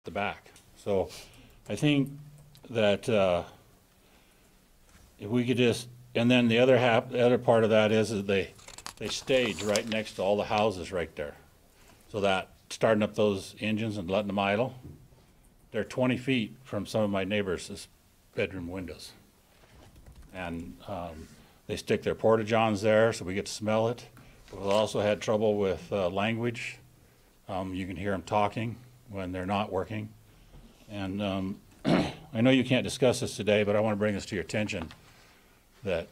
the back. So I think that if we could just, and then the other part of that is they stage right next to all the houses right there. So that starting up those engines and letting them idle, they're 20 feet from some of my neighbors' bedroom windows. And they stick their porta-johns there so we get to smell it. We've also had trouble with language. You can hear them talking when they're not working. And I know you can't discuss this today, but I want to bring this to your attention that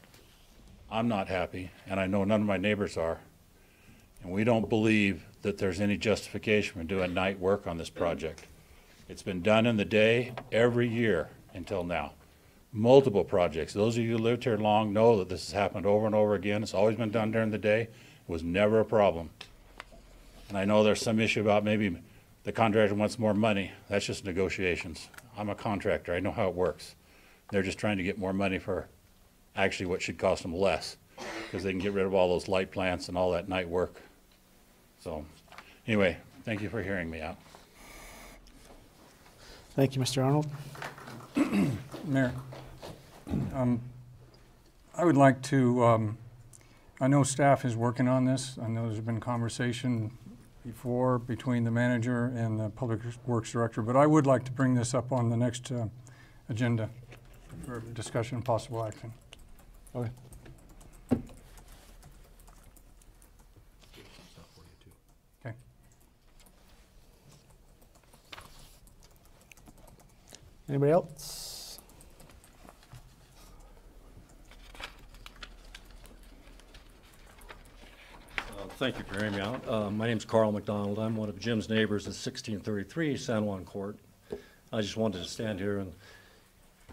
I'm not happy, and I know none of my neighbors are. And we don't believe that there's any justification for doing night work on this project. It's been done in the day every year until now. Multiple projects. Those of you who lived here long know that this has happened over and over again. It's always been done during the day. It was never a problem. And I know there's some issue about maybe the contractor wants more money. That's just negotiations. I'm a contractor. I know how it works. They're just trying to get more money for actually what should cost them less, because they can get rid of all those light plants and all that night work. So anyway, thank you for hearing me out. Thank you, Mr. Arnold. Mayor, I would like to, I know staff is working on this. I know there's been conversation before between the manager and the Public Works Director, but I would like to bring this up on the next agenda for discussion and possible action. Okay. Okay. Anybody else? Thank you for hearing me out. My name's Carl McDonald. I'm one of Jim's neighbors at 1633 San Juan Court. I just wanted to stand here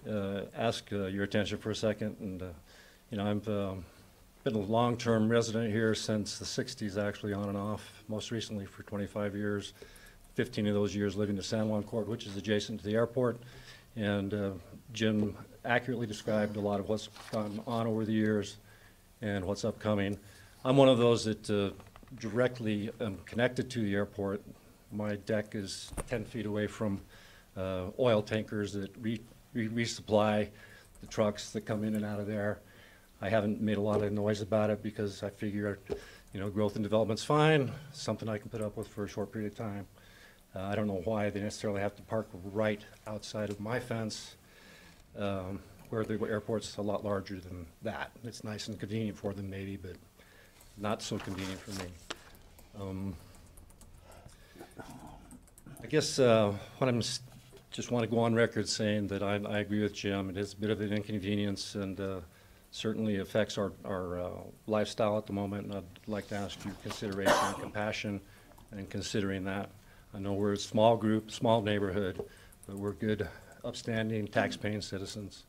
and ask your attention for a second. And you know, I've been a long-term resident here since the 60s, actually, on and off, most recently for 25 years, 15 of those years living in San Juan Court, which is adjacent to the airport. And Jim accurately described a lot of what's gone on over the years and what's upcoming. I'm one of those that directly am connected to the airport. My deck is 10 feet away from oil tankers that resupply the trucks that come in and out of there. I haven't made a lot of noise about it because I figure, you know, growth and development's fine, something I can put up with for a short period of time. I don't know why they necessarily have to park right outside of my fence, where the airport's a lot larger than that. It's nice and convenient for them maybe, but not so convenient for me. I guess what I'm just want to go on record saying that I agree with Jim. It is a bit of an inconvenience and certainly affects our lifestyle at the moment, and I'd like to ask your consideration and compassion in considering that. I know we're a small group, small neighborhood, but we're good, upstanding, tax-paying citizens.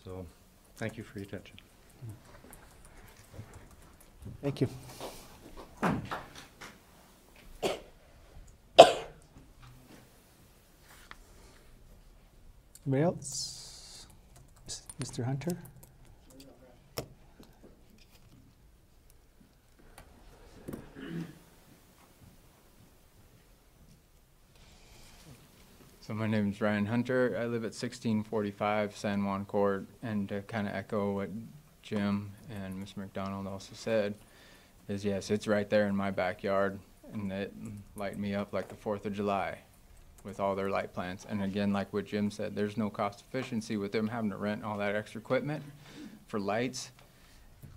So thank you for your attention. Thank you. Anybody else? Mr. Hunter? So my name is Ryan Hunter. I live at 1645 San Juan Court, and to kind of echo what Jim and Mr. McDonald also said, is yes, it's right there in my backyard, and it light me up like the 4th of July with all their light plants. And again, like what Jim said, there's no cost efficiency with them having to rent all that extra equipment for lights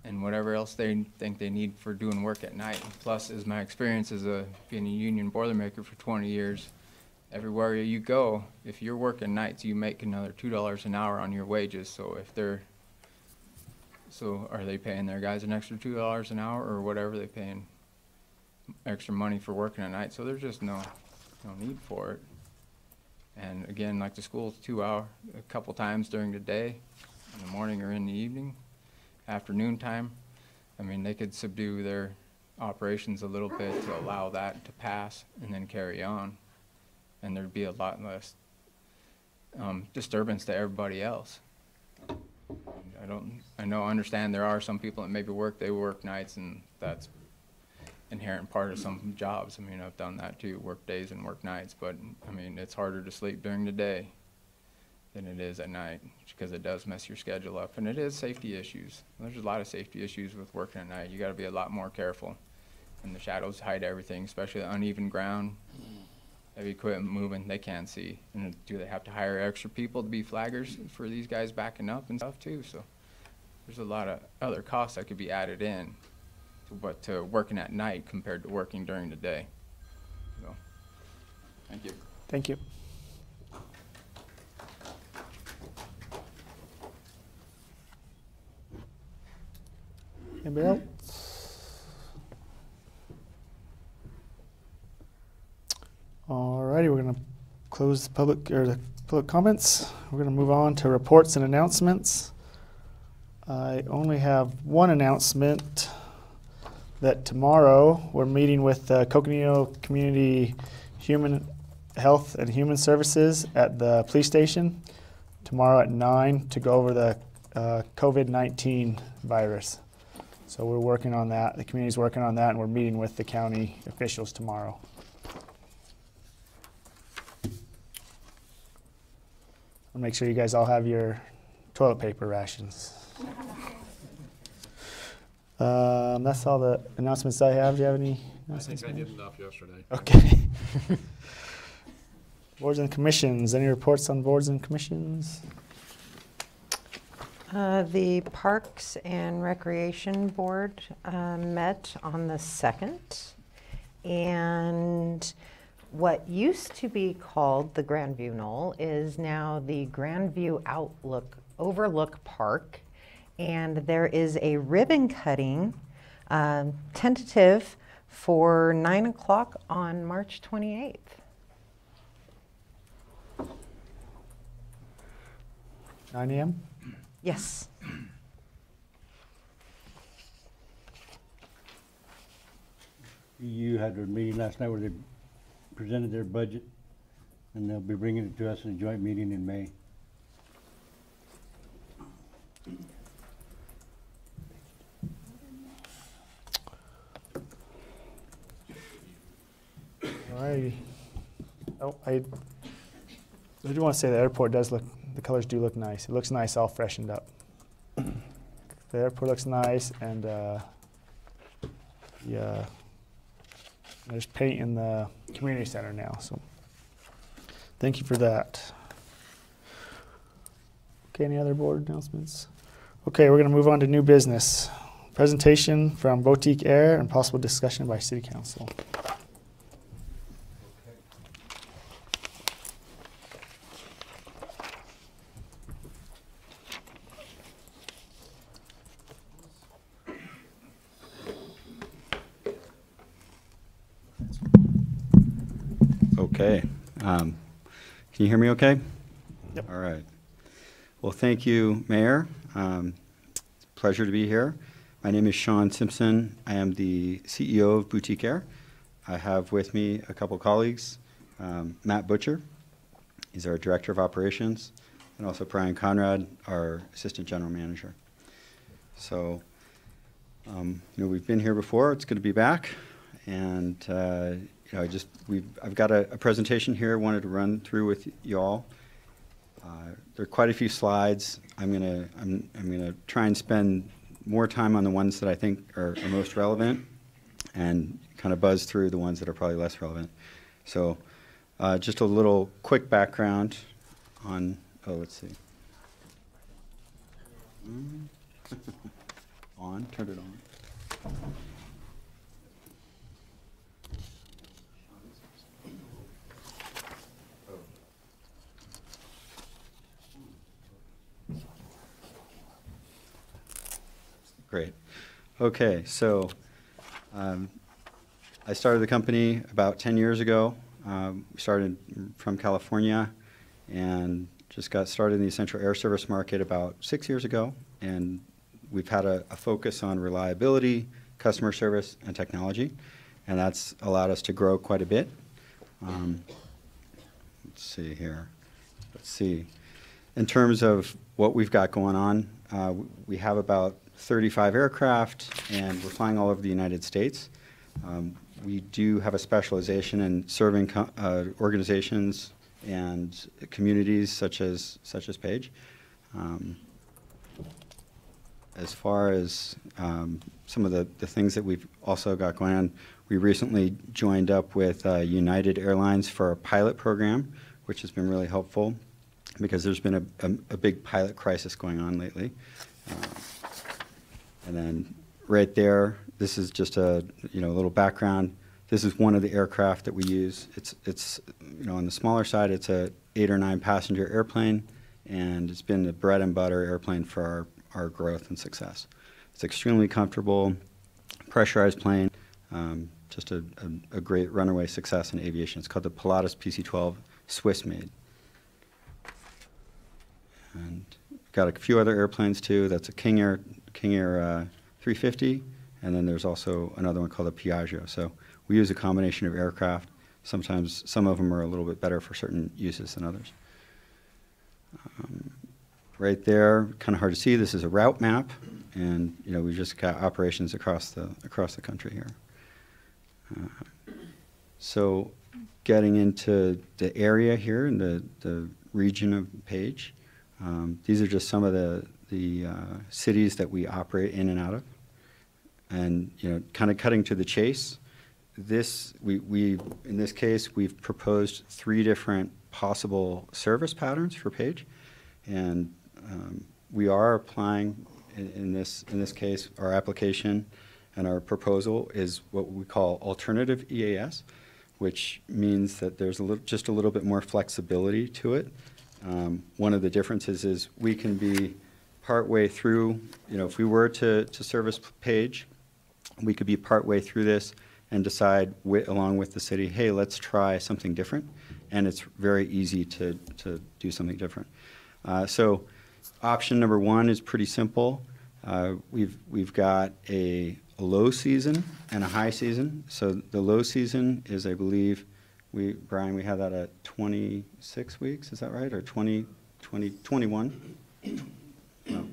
and whatever else they think they need for doing work at night. Plus, as my experience as being a union Boilermaker for 20 years, everywhere you go, if you're working nights, you make another $2 an hour on your wages. So if so are they paying their guys an extra $2 an hour, or whatever they paying extra money for working at night? So there's just no need for it. And again, like the school's 2 hours, a couple times during the day, in the morning or in the evening, afternoon time. I mean, they could subdue their operations a little bit to allow that to pass and then carry on. And there'd be a lot less disturbance to everybody else. I understand there are some people that maybe work nights, and that's inherent part of some jobs. I mean, I've done that too, work days and work nights, but I mean, it's harder to sleep during the day than it is at night because it does mess your schedule up, and it is safety issues. There's a lot of safety issues with working at night. You got to be a lot more careful, and the shadows hide everything, especially the uneven ground. Heavy equipment moving, they can't see. And do they have to hire extra people to be flaggers for these guys backing up and stuff too? So there's a lot of other costs that could be added in to working at night compared to working during the day. So, thank you. Thank you. Anybody else? Alrighty, we're gonna close the public comments. We're gonna move on to reports and announcements. I only have one announcement, that tomorrow we're meeting with Coconino Community Human Health and Human Services at the police station tomorrow at 9 to go over the COVID-19 virus. So we're working on that. The community's working on that, and we're meeting with the county officials tomorrow. I'll make sure you guys all have your toilet paper rations. That's all the announcements I have. Do you have any announcements? I think I did enough yesterday. Okay. Boards and commissions. Any reports on boards and commissions? The Parks and Recreation Board met on the 2nd, and what used to be called the Grandview Knoll is now the Grandview Overlook Park, and there is a ribbon cutting tentative for 9 o'clock on March 28th. (9 a.m.) Yes. You had a meeting last night where they presented their budget, and they'll be bringing it to us in a joint meeting in May. Alrighty. Oh, I do want to say the airport does look, the colors do look nice. It looks nice, all freshened up. The airport looks nice, and yeah, there's paint in the community center now, so thank you for that. Okay, any other board announcements? Okay, we're going to move on to new business. Presentation from Boutique Air and possible discussion by City Council. Okay. Can you hear me okay? Yep. All right. Well, thank you, Mayor. It's a pleasure to be here. My name is Sean Simpson. I am the CEO of Boutique Air. I have with me a couple colleagues, Matt Butcher, he's our Director of Operations, and also Brian Conrad, our Assistant General Manager. So, we've been here before. It's good to be back. And I've got a presentation here I wanted to run through with y'all. There are quite a few slides. I'm gonna try and spend more time on the ones that I think are most relevant, and kind of buzz through the ones that are probably less relevant. So, just a little quick background on. Oh, let's see. On. Turn it on. Great. Okay, so I started the company about 10 years ago. We started from California and just got started in the essential air service market about 6 years ago. And we've had a focus on reliability, customer service, and technology. And that's allowed us to grow quite a bit. Let's see here. Let's see. In terms of what we've got going on, we have about 35 aircraft, and we're flying all over the United States. We do have a specialization in serving organizations and communities such as Page. As far as some of the things that we've also got going on, we recently joined up with United Airlines for a pilot program, which has been really helpful because there's been a big pilot crisis going on lately. And then right there, this is just a little background. This is one of the aircraft that we use. It's on the smaller side, it's a 8 or 9 passenger airplane, and it's been the bread and butter airplane for our growth and success. It's extremely comfortable, pressurized plane, just a great runaway success in aviation. It's called the Pilatus PC-12, Swiss-made. And got a few other airplanes too. That's a King Air 350, and then there's also another one called a Piaggio. So we use a combination of aircraft. Sometimes some of them are a little bit better for certain uses than others. Right there, kind of hard to see. This is a route map, and we've just got operations across the country here. So, getting into the area here in the region of Page, these are just some of the cities that we operate in and out of, and kind of cutting to the chase. We in this case we've proposed 3 different possible service patterns for Page, and we are applying in this case. Our application and our proposal is what we call alternative EAS, which means that there's just a little bit more flexibility to it. One of the differences is we can be partway through. If we were to service Page, we could be partway through this and decide along with the city, hey, let's try something different, and it's very easy to do something different. So option number 1 is pretty simple. We've got a low season and a high season. So the low season is, I believe, Brian, we have that at 26 weeks, is that right? Or 21? No.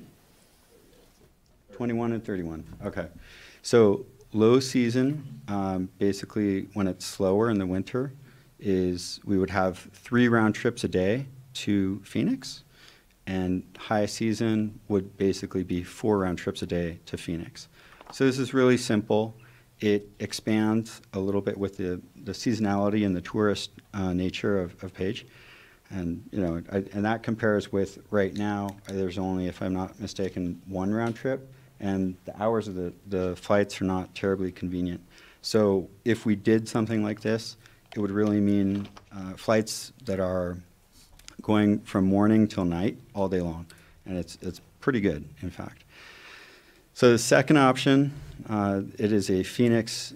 21 and 31, okay. So low season, basically when it's slower in the winter, is we would have 3 round trips a day to Phoenix, and high season would basically be 4 round trips a day to Phoenix. So this is really simple. It expands a little bit with the seasonality and the tourist nature of Page. And, and that compares with right now, there's only, if I'm not mistaken, 1 round trip, and the hours of the flights are not terribly convenient. So if we did something like this, it would really mean flights that are going from morning till night all day long. And it's pretty good, in fact. So the second option, it is a Phoenix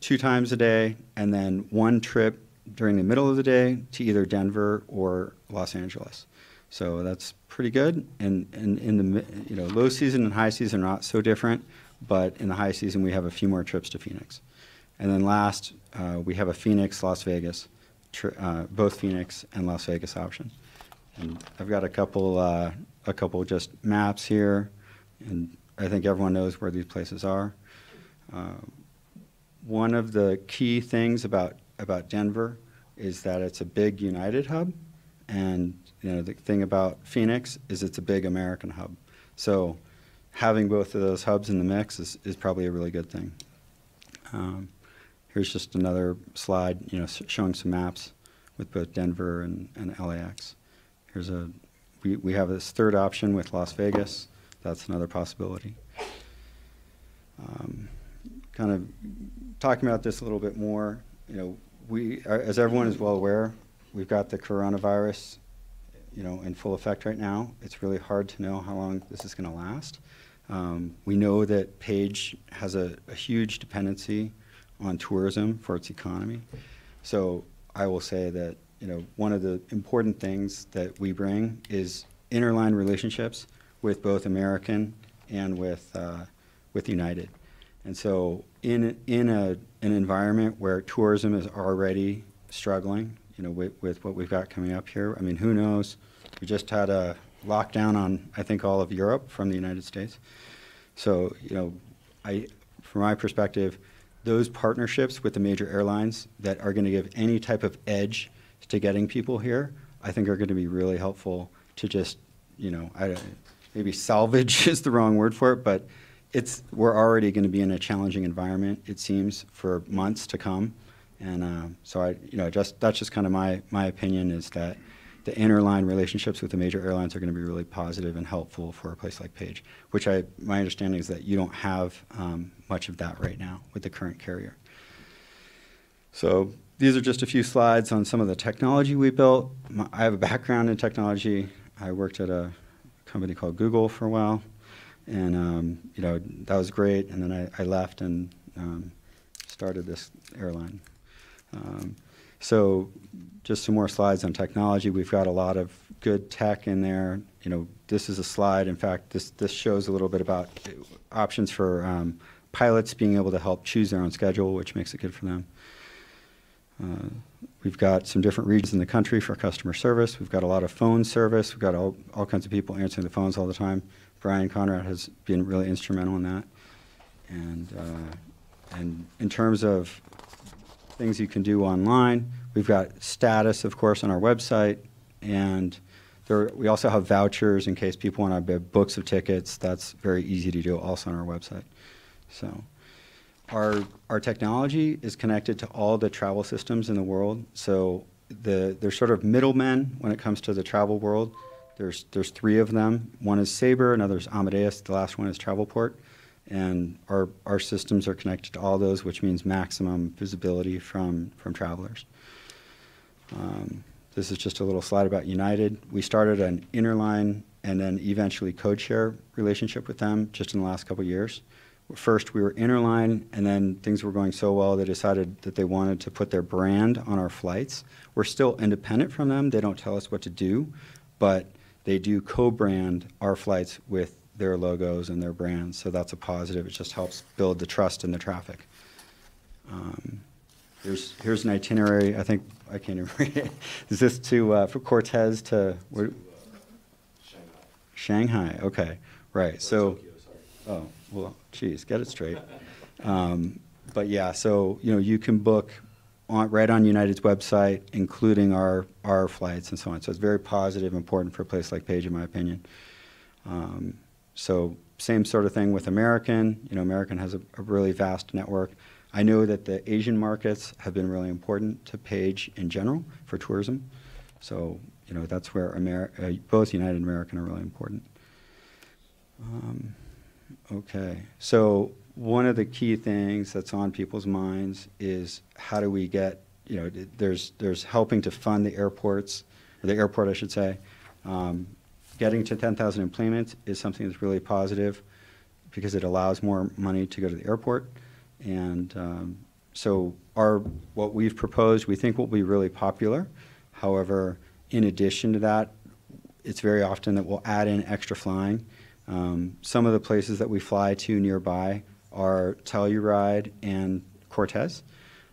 2 times a day, and then 1 trip during the middle of the day to either Denver or Los Angeles. So that's pretty good. And in the low season and high season are not so different, but in the high season we have a few more trips to Phoenix. And then last, we have a Phoenix, Las Vegas, both Phoenix and Las Vegas option. And I've got a couple just maps here, and I think everyone knows where these places are. One of the key things about Denver is that it's a big United hub, and the thing about Phoenix is it's a big American hub. So having both of those hubs in the mix is probably a really good thing. Here's just another slide, showing some maps with both Denver and LAX. We have this third option with Las Vegas. That's another possibility. Kind of talking about this a little bit more, as everyone is well aware, we've got the coronavirus, in full effect right now. It's really hard to know how long this is going to last. We know that Page has a huge dependency on tourism for its economy. So I will say that, one of the important things that we bring is interline relationships with both American and with United. And so in an environment where tourism is already struggling, with what we've got coming up here, I mean, who knows? We just had a lockdown on, I think, all of Europe from the United States. So, from my perspective, those partnerships with the major airlines that are going to give any type of edge to getting people here, I think are going to be really helpful to just, maybe salvage is the wrong word for it, but we're already going to be in a challenging environment, it seems, for months to come. And so that's just kind of my opinion, is that the interline relationships with the major airlines are going to be really positive and helpful for a place like Page, which my understanding is that you don't have much of that right now with the current carrier. So these are just a few slides on some of the technology we built. I have a background in technology. I worked at a company called Google for a while, and that was great. And then I left and started this airline. So just some more slides on technology. We've got a lot of good tech in there. This is a slide. In fact, this shows a little bit about options for pilots being able to help choose their own schedule, which makes it good for them. We've got some different regions in the country for customer service. We've got a lot of phone service. We've got all kinds of people answering the phones all the time. Brian Conrad has been really instrumental in that. And in terms of things you can do online, we've got status, of course, on our website, and we also have vouchers in case people want to have books of tickets. That's very easy to do also on our website. So our technology is connected to all the travel systems in the world. So there's sort of middlemen when it comes to the travel world. There's 3 of them. One is Sabre, another is Amadeus, the last one is Travelport. And our systems are connected to all those, which means maximum visibility from travelers. This is just a little slide about United. We started an interline and then eventually code share relationship with them just in the last couple of years. First, we were interline, and then things were going so well they decided that they wanted to put their brand on our flights. We're still independent from them. They don't tell us what to do, but they do co-brand our flights with their logos and their brands, so that's a positive. It just helps build the trust in the traffic. Here's an itinerary. I think I can't even read it. Is this for Cortez to where? Shanghai. Okay, right. So, oh well, geez, get it straight. But yeah, so you can book right on United's website, including our flights and so on. So it's very positive, important for a place like Page, in my opinion. So same sort of thing with American. American has a really vast network. I know that the Asian markets have been really important to Page in general for tourism. So that's where both United and American are really important. Okay, so one of the key things that's on people's minds is how do we get, there's helping to fund the airports, or the airport I should say. Getting to 10,000 employments is something that's really positive because it allows more money to go to the airport. And so what we've proposed, we think will be really popular. However, in addition to that, it's very often that we'll add in extra flying. Some of the places that we fly to nearby are Telluride and Cortez.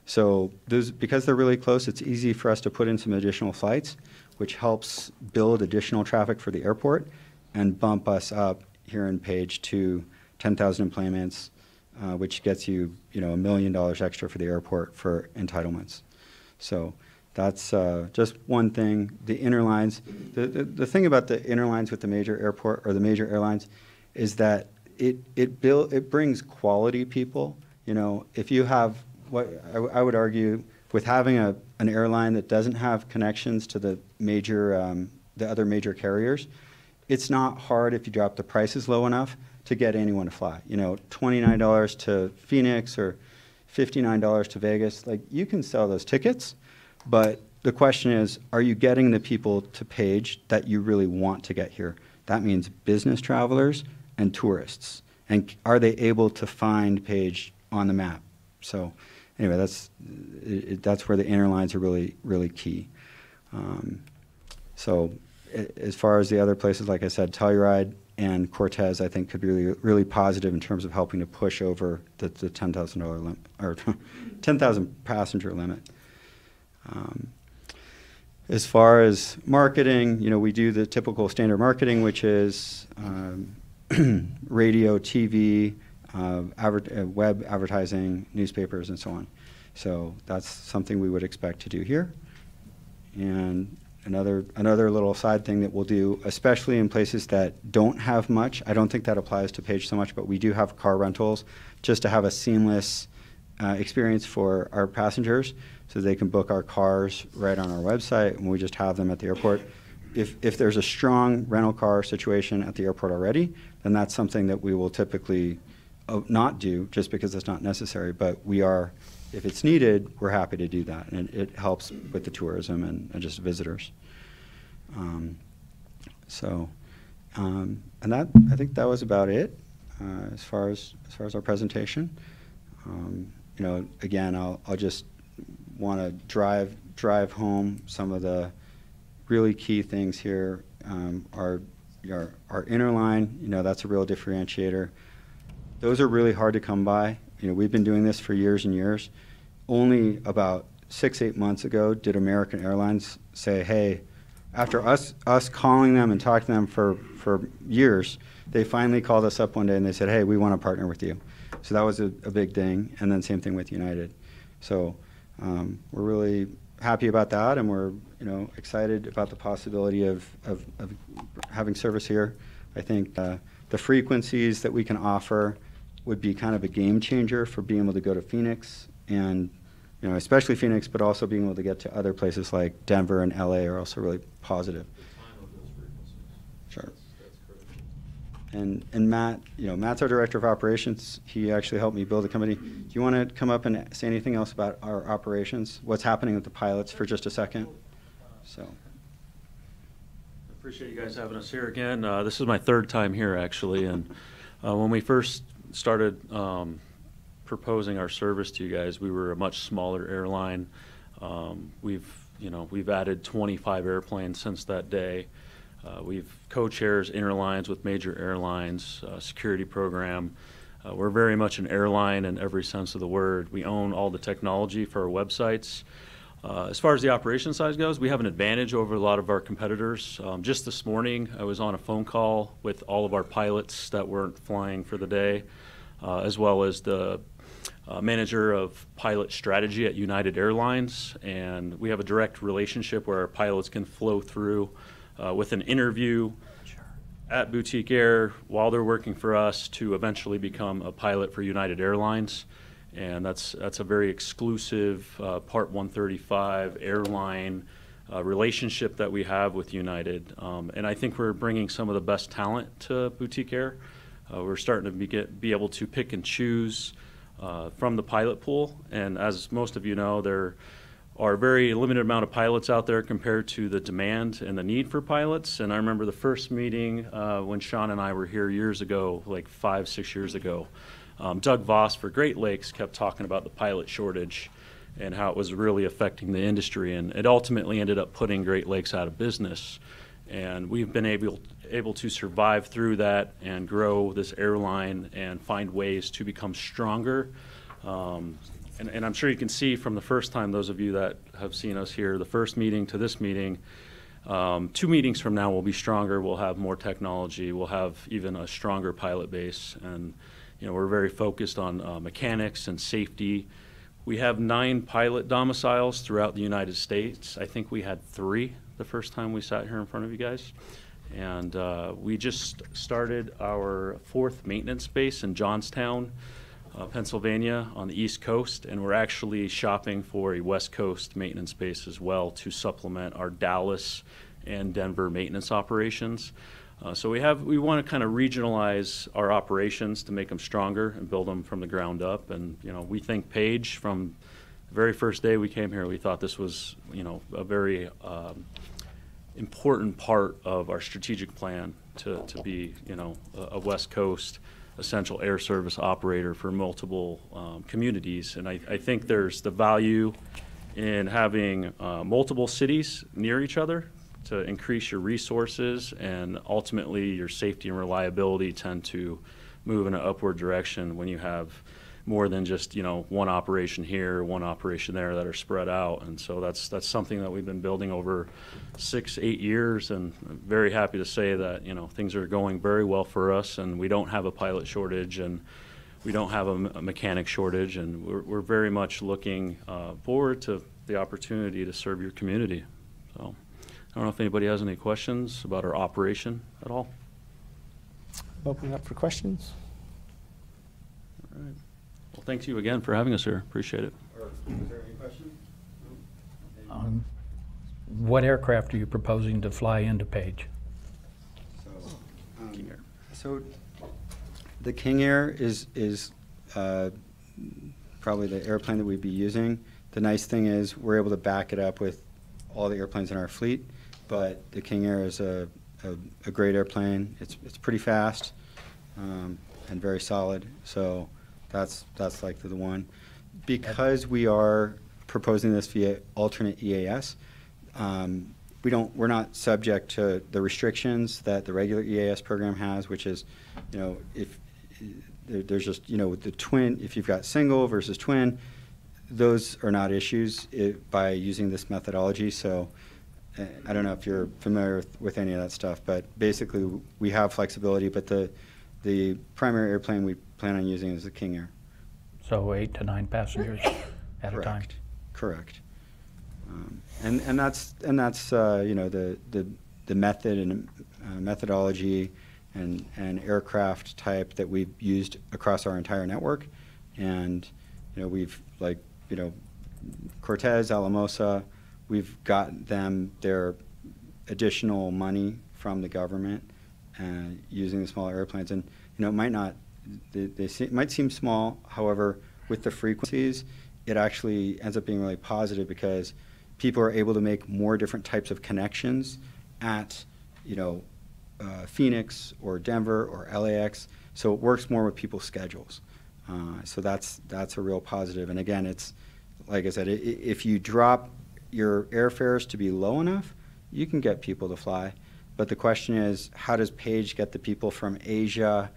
So because they're really close, it's easy for us to put in some additional flights, which helps build additional traffic for the airport and bump us up here in Page to 10,000 employments, which gets you, $1 million extra for the airport for entitlements. So that's just one thing. The interlines, the thing about the interlines with the major airport or the major airlines is that it brings quality people. If you have what I would argue with having an airline that doesn't have connections to the other major carriers, it's not hard if you drop the prices low enough to get anyone to fly. $29 to Phoenix or $59 to Vegas. Like, you can sell those tickets, but the question is, are you getting the people to Page that you really want to get here? That means business travelers and tourists. And are they able to find Page on the map? So anyway, that's where the interlines are really, really key. So as far as the other places, like I said, Telluride and Cortez, I think, could be really, really positive in terms of helping to push over the $10,000 limit, or 10,000 passenger limit. As far as marketing, we do the typical standard marketing, which is radio, TV, web advertising, newspapers, and so on. So that's something we would expect to do here. And another little side thing that we'll do, especially in places that don't have much, I don't think that applies to Page so much, but we do have car rentals, just to have a seamless experience for our passengers, so they can book our cars right on our website, and we just have them at the airport. If there's a strong rental car situation at the airport already, then that's something that we will typically not do, just because it's not necessary. But we are, if it's needed, we're happy to do that, and it helps with the tourism and just visitors. And that, I think that was about it as far as our presentation. You know, again, I'll just want to drive home some of the really key things here. Our inner line, you know, that's a real differentiator. Those are really hard to come by. You know, we've been doing this for years and years. Only about 6-8 months ago did American Airlines say, hey, after us calling them and talking to them for years, they finally called us up one day and they said, hey, we want to partner with you. So that was a big thing. And then same thing with United. So we're really happy about that, and we're, you know, excited about the possibility of having service here. I think the frequencies that we can offer would be kind of a game changer for being able to go to Phoenix, and, you know, especially Phoenix, but also being able to get to other places like Denver and LA are also really positive. Sure. And Matt, you know, Matt's our director of operations. He actually helped me build the company. Do you want to come up and say anything else about our operations? What's happening with the pilots for just a second? So. Appreciate you guys having us here again. This is my third time here, actually, and when we first started proposing our service to you guys, we were a much smaller airline. We've added 25 airplanes since that day. We've co-chairs interlines with major airlines, security program. We're very much an airline in every sense of the word. We own all the technology for our websites. As far as the operation side goes, we have an advantage over a lot of our competitors. Just this morning, I was on a phone call with all of our pilots that weren't flying for the day, as well as the manager of pilot strategy at United Airlines. And we have a direct relationship where our pilots can flow through with an interview at Boutique Air while they're working for us to eventually become a pilot for United Airlines. And that's a very exclusive Part 135 airline relationship that we have with United. And I think we're bringing some of the best talent to Boutique Air. We're starting to be able to pick and choose from the pilot pool. And as most of you know, there are a very limited amount of pilots out there compared to the demand and the need for pilots. And I remember the first meeting when Sean and I were here years ago, like 5-6 years ago. Doug Voss for Great Lakes kept talking about the pilot shortage and how it was really affecting the industry, and it ultimately ended up putting Great Lakes out of business. And we've been able to survive through that and grow this airline and find ways to become stronger. And I'm sure you can see from the first time, those of you that have seen us here, the first meeting to this meeting, 2 meetings from now we'll be stronger, we'll have more technology, we'll have even a stronger pilot base. And you know, we're very focused on mechanics and safety. We have 9 pilot domiciles throughout the United States. I think we had 3 the first time we sat here in front of you guys. And we just started our 4th maintenance base in Johnstown, Pennsylvania on the East Coast. And we're actually shopping for a West Coast maintenance base as well to supplement our Dallas and Denver maintenance operations. So we want to kind of regionalize our operations to make them stronger and build them from the ground up. And you know, we think Page, from the very first day we came here, we thought this was, you know, a very important part of our strategic plan to be, you know, a West Coast essential air service operator for multiple communities. And I think there's the value in having multiple cities near each other to increase your resources, and ultimately your safety and reliability tend to move in an upward direction when you have more than just, you know, one operation here, one operation there that are spread out. And so that's something that we've been building over 6-8 years, and I'm very happy to say that, you know, things are going very well for us, and we don't have a pilot shortage, and we don't have a mechanic shortage, and we're very much looking forward to the opportunity to serve your community. So I don't know if anybody has any questions about our operation at all. Open it up for questions. All right. Well, thanks you again for having us here. Appreciate it. Is there any questions? What aircraft are you proposing to fly into Page? King Air. So the King Air is probably the airplane that we'd be using. The nice thing is we're able to back it up with all the airplanes in our fleet, but the King Air is a great airplane. It's pretty fast and very solid. So that's likely the one. Because we are proposing this via alternate EAS, we're not subject to the restrictions that the regular EAS program has, which is, if there's just, with the twin, if you've got single versus twin, those are not issues by using this methodology. So I don't know if you're familiar with any of that stuff, but basically we have flexibility, but the primary airplane we plan on using is the King Air. So 8 to 9 passengers at a time? Correct. And that's the method and methodology and aircraft type that we've used across our entire network. And we've Cortez, Alamosa, we've got them their additional money from the government using the smaller airplanes. And it might not, might seem small. However, with the frequencies, it actually ends up being really positive because people are able to make more different types of connections at, Phoenix or Denver or LAX. So it works more with people's schedules. So that's a real positive. And again, it's like I said, if you drop your airfares to be low enough, you can get people to fly. But the question is, how does Page get the people from Asia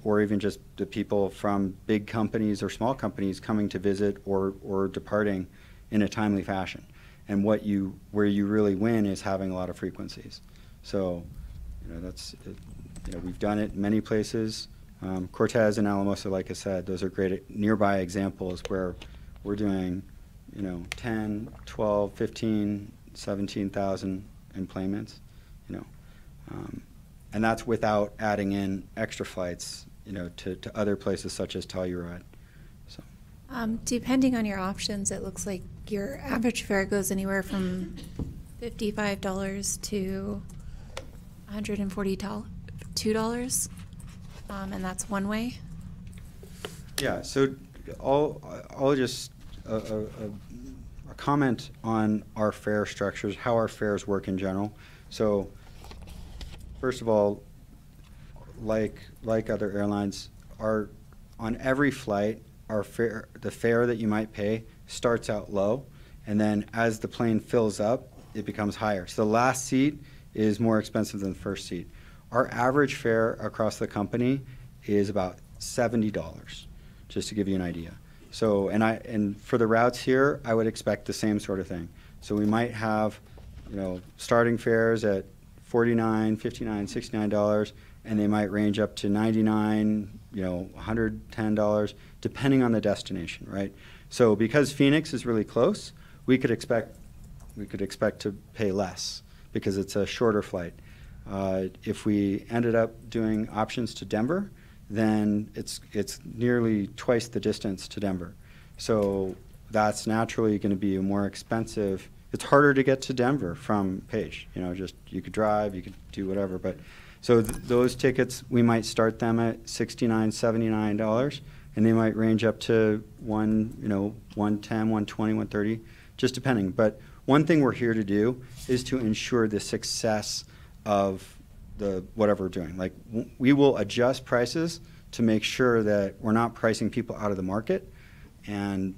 or even just the people from big companies or small companies coming to visit or departing in a timely fashion? And where you really win is having a lot of frequencies. So, we've done it in many places. Cortez and Alamosa, like I said, those are great nearby examples where we're doing, 10, 12, 15, 17,000 enplanements, and that's without adding in extra flights, to other places such as Telluride. So. Depending on your options, it looks like your average fare goes anywhere from $55 to $142, and that's one way. Yeah. So, I'll just a comment on our fare structures, how our fares work in general. So, first of all, like other airlines, on every flight, the fare that you might pay starts out low, and then as the plane fills up, it becomes higher. So the last seat is more expensive than the first seat. Our average fare across the company is about $70, just to give you an idea. So, and for the routes here, I would expect the same sort of thing. So we might have, starting fares at $49, $59, $69, and they might range up to $99, $110, depending on the destination, right? So because Phoenix is really close, we could expect to pay less because it's a shorter flight. If we ended up doing options to Denver, then it's nearly twice the distance to Denver. So that's naturally going to be a more expensive. It's harder to get to Denver from Page. You could drive, you could do whatever. But so those tickets, we might start them at $69, $79, and they might range up to $110, $120, $130, just depending. But one thing we're here to do is to ensure the success of whatever we're doing. Like we will adjust prices to make sure that we're not pricing people out of the market. And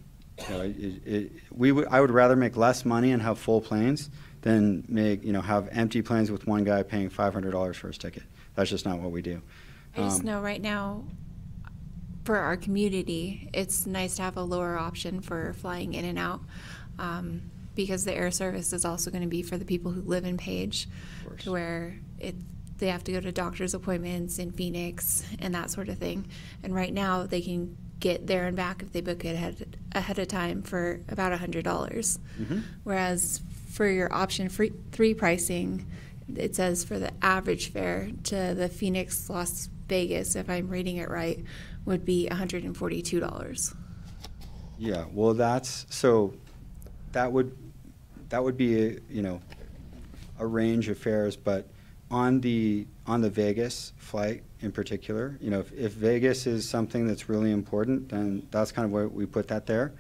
I would rather make less money and have full planes than have empty planes with one guy paying $500 for his ticket. That's just not what we do. I just know right now, for our community, it's nice to have a lower option for flying in and out, because the air service is also going to be for the people who live in Page, to where they have to go to doctor's appointments in Phoenix and that sort of thing. And right now they can get there and back if they book it ahead of time for about $100. Mm-hmm. Whereas for your option 3 pricing, it says for the average fare to the Phoenix Las Vegas, if I'm reading it right, would be $142. Yeah, well, that would be a range of fares, but on the Vegas flight in particular, if Vegas is something that's really important, then that's kind of where we put that there.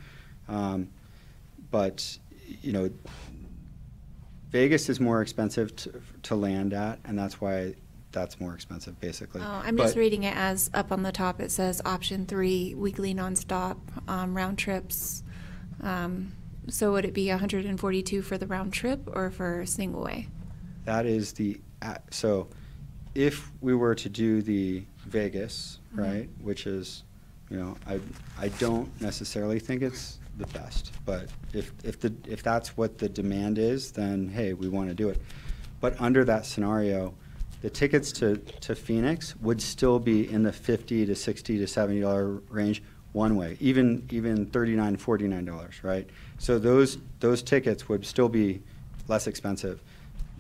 But Vegas is more expensive to land at, and that's why that's more expensive, basically. Oh, I'm just reading it as up on the top. It says option 3, weekly nonstop round trips. So would it be 142 for the round trip or for single way? That is so if we were to do the Vegas, Mm-hmm. right, which is, I don't necessarily think it's the best, but if that's what the demand is, then hey, we want to do it. But under that scenario, the tickets to Phoenix would still be in the $50 to $60 to $70 range one way, even $39, $49, right? So those tickets would still be less expensive.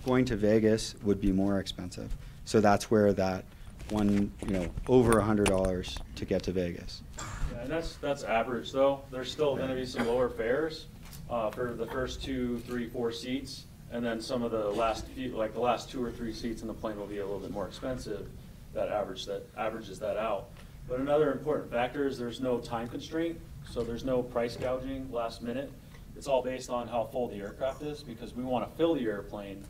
Going to Vegas would be more expensive. So that's where that over $100 to get to Vegas. Yeah, and that's average though. There's still going to be some lower fares for the first 2, 3, 4 seats, and then some of the last few, like the last 2 or 3 seats in the plane will be a little bit more expensive. That averages that out. But another important factor is there's no time constraint, so there's no price gouging last minute. It's all based on how full the aircraft is, because we want to fill the airplane.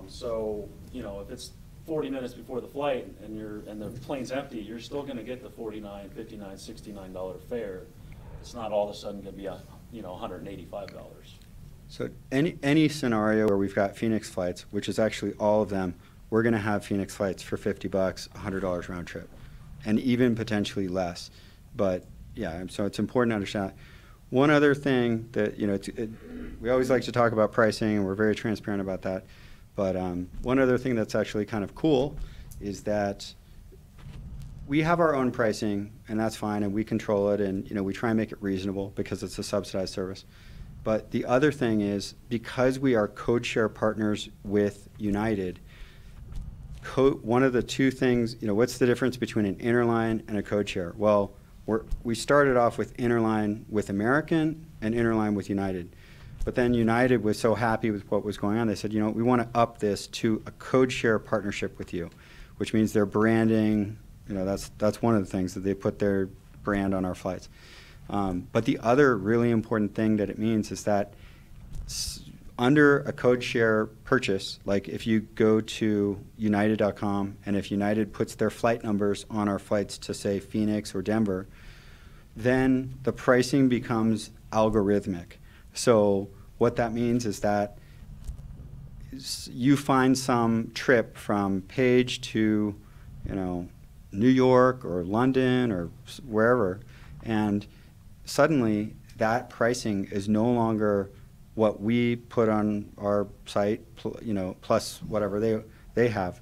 So if it's 40 minutes before the flight and the plane's empty, you're still going to get the $49, $59, $69 fare. It's not all of a sudden going to be $185. So any scenario where we've got Phoenix flights, which is actually all of them, we're going to have Phoenix flights for $50, $100 round trip, and even potentially less. But yeah, so it's important to understand. One other thing that we always like to talk about pricing, and we're very transparent about that. But one other thing that's actually kind of cool is that we have our own pricing, and that's fine, and we control it, and we try and make it reasonable because it's a subsidized service. But the other thing is, because we are code share partners with United, one of the two things, what's the difference between an interline and a code share? Well, we started off with interline with American and interline with United. But then United was so happy with what was going on, they said, we want to up this to a code share partnership with you, which means their branding, that's one of the things that they put their brand on our flights. But the other really important thing that it means is that under a code share purchase, like if you go to united.com and if United puts their flight numbers on our flights to say Phoenix or Denver, then the pricing becomes algorithmic. So what that means is that you find some trip from Page to, New York or London or wherever, and suddenly that pricing is no longer what we put on our site, plus whatever they have.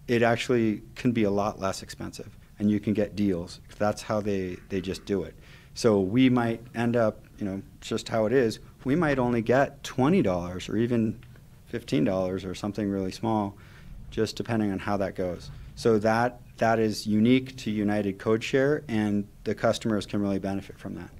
It actually can be a lot less expensive, and you can get deals. That's how they just do it. So we might end up, just how it is, we might only get $20 or even $15 or something really small, just depending on how that goes. So that is unique to United Code Share, and the customers can really benefit from that.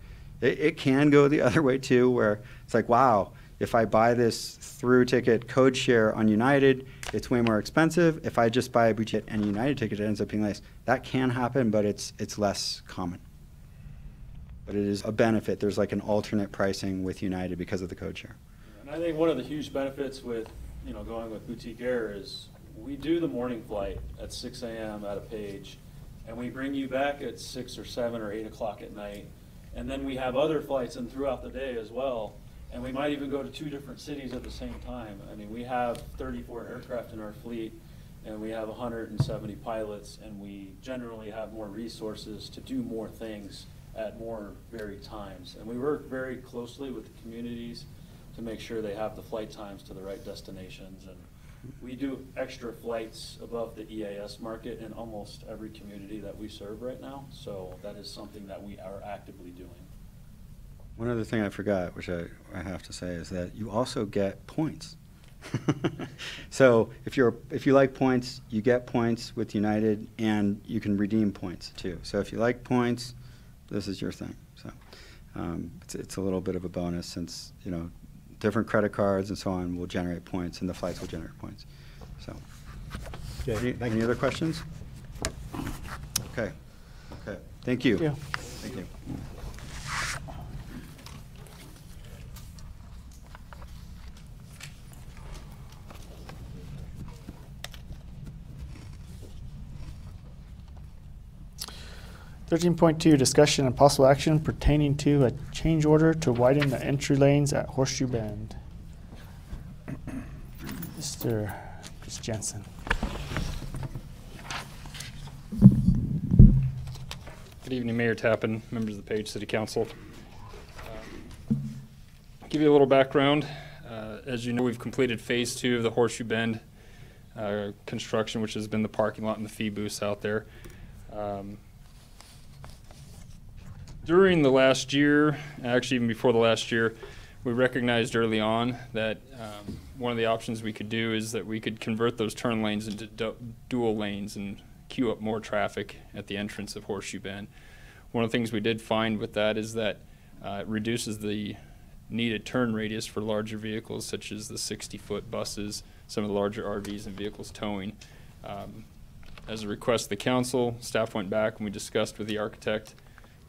It can go the other way too, where it's like, wow, if I buy this through ticket code share on United, it's way more expensive. If I just buy a Boutique and United ticket, it ends up being less. That can happen, but it's less common. But it is a benefit. There's like an alternate pricing with United because of the code share. And I think one of the huge benefits with going with Boutique Air is we do the morning flight at 6 a.m. out of Page, and we bring you back at 6 or 7 or 8 o'clock at night. And then we have other flights in throughout the day as well. And we might even go to 2 different cities at the same time. I mean, we have 34 aircraft in our fleet, and we have 170 pilots, and we generally have more resources to do more things at more varied times. And we work very closely with the communities to make sure they have the flight times to the right destinations. And We do extra flights above the EAS market in almost every community that we serve right now, so that is something that we are actively doing. One other thing I forgot, which I have to say, is that you also get points. So if you like points, you get points with United, and you can redeem points too. So if you like points, this is your thing. So it's a little bit of a bonus, since different credit cards and so on will generate points, and the flights will generate points. So, Okay, any other questions? Okay. Thank you. Yeah. Thank you. .2 Discussion and possible action pertaining to a change order to widen the entry lanes at Horseshoe Bend. Mr. Chris Jensen. Good evening, Mayor Tappan, members of the Page City Council. Give you a little background. As you know, we've completed phase 2 of the Horseshoe Bend construction, which has been the parking lot and the fee booths out there. During the last year, actually even before the last year, we recognized early on that one of the options we could do is that we could convert those turn lanes into dual lanes and queue up more traffic at the entrance of Horseshoe Bend. One of the things we did find with that is that it reduces the needed turn radius for larger vehicles, such as the 60-foot buses, some of the larger RVs and vehicles towing. As a request of the council, staff went back and we discussed with the architect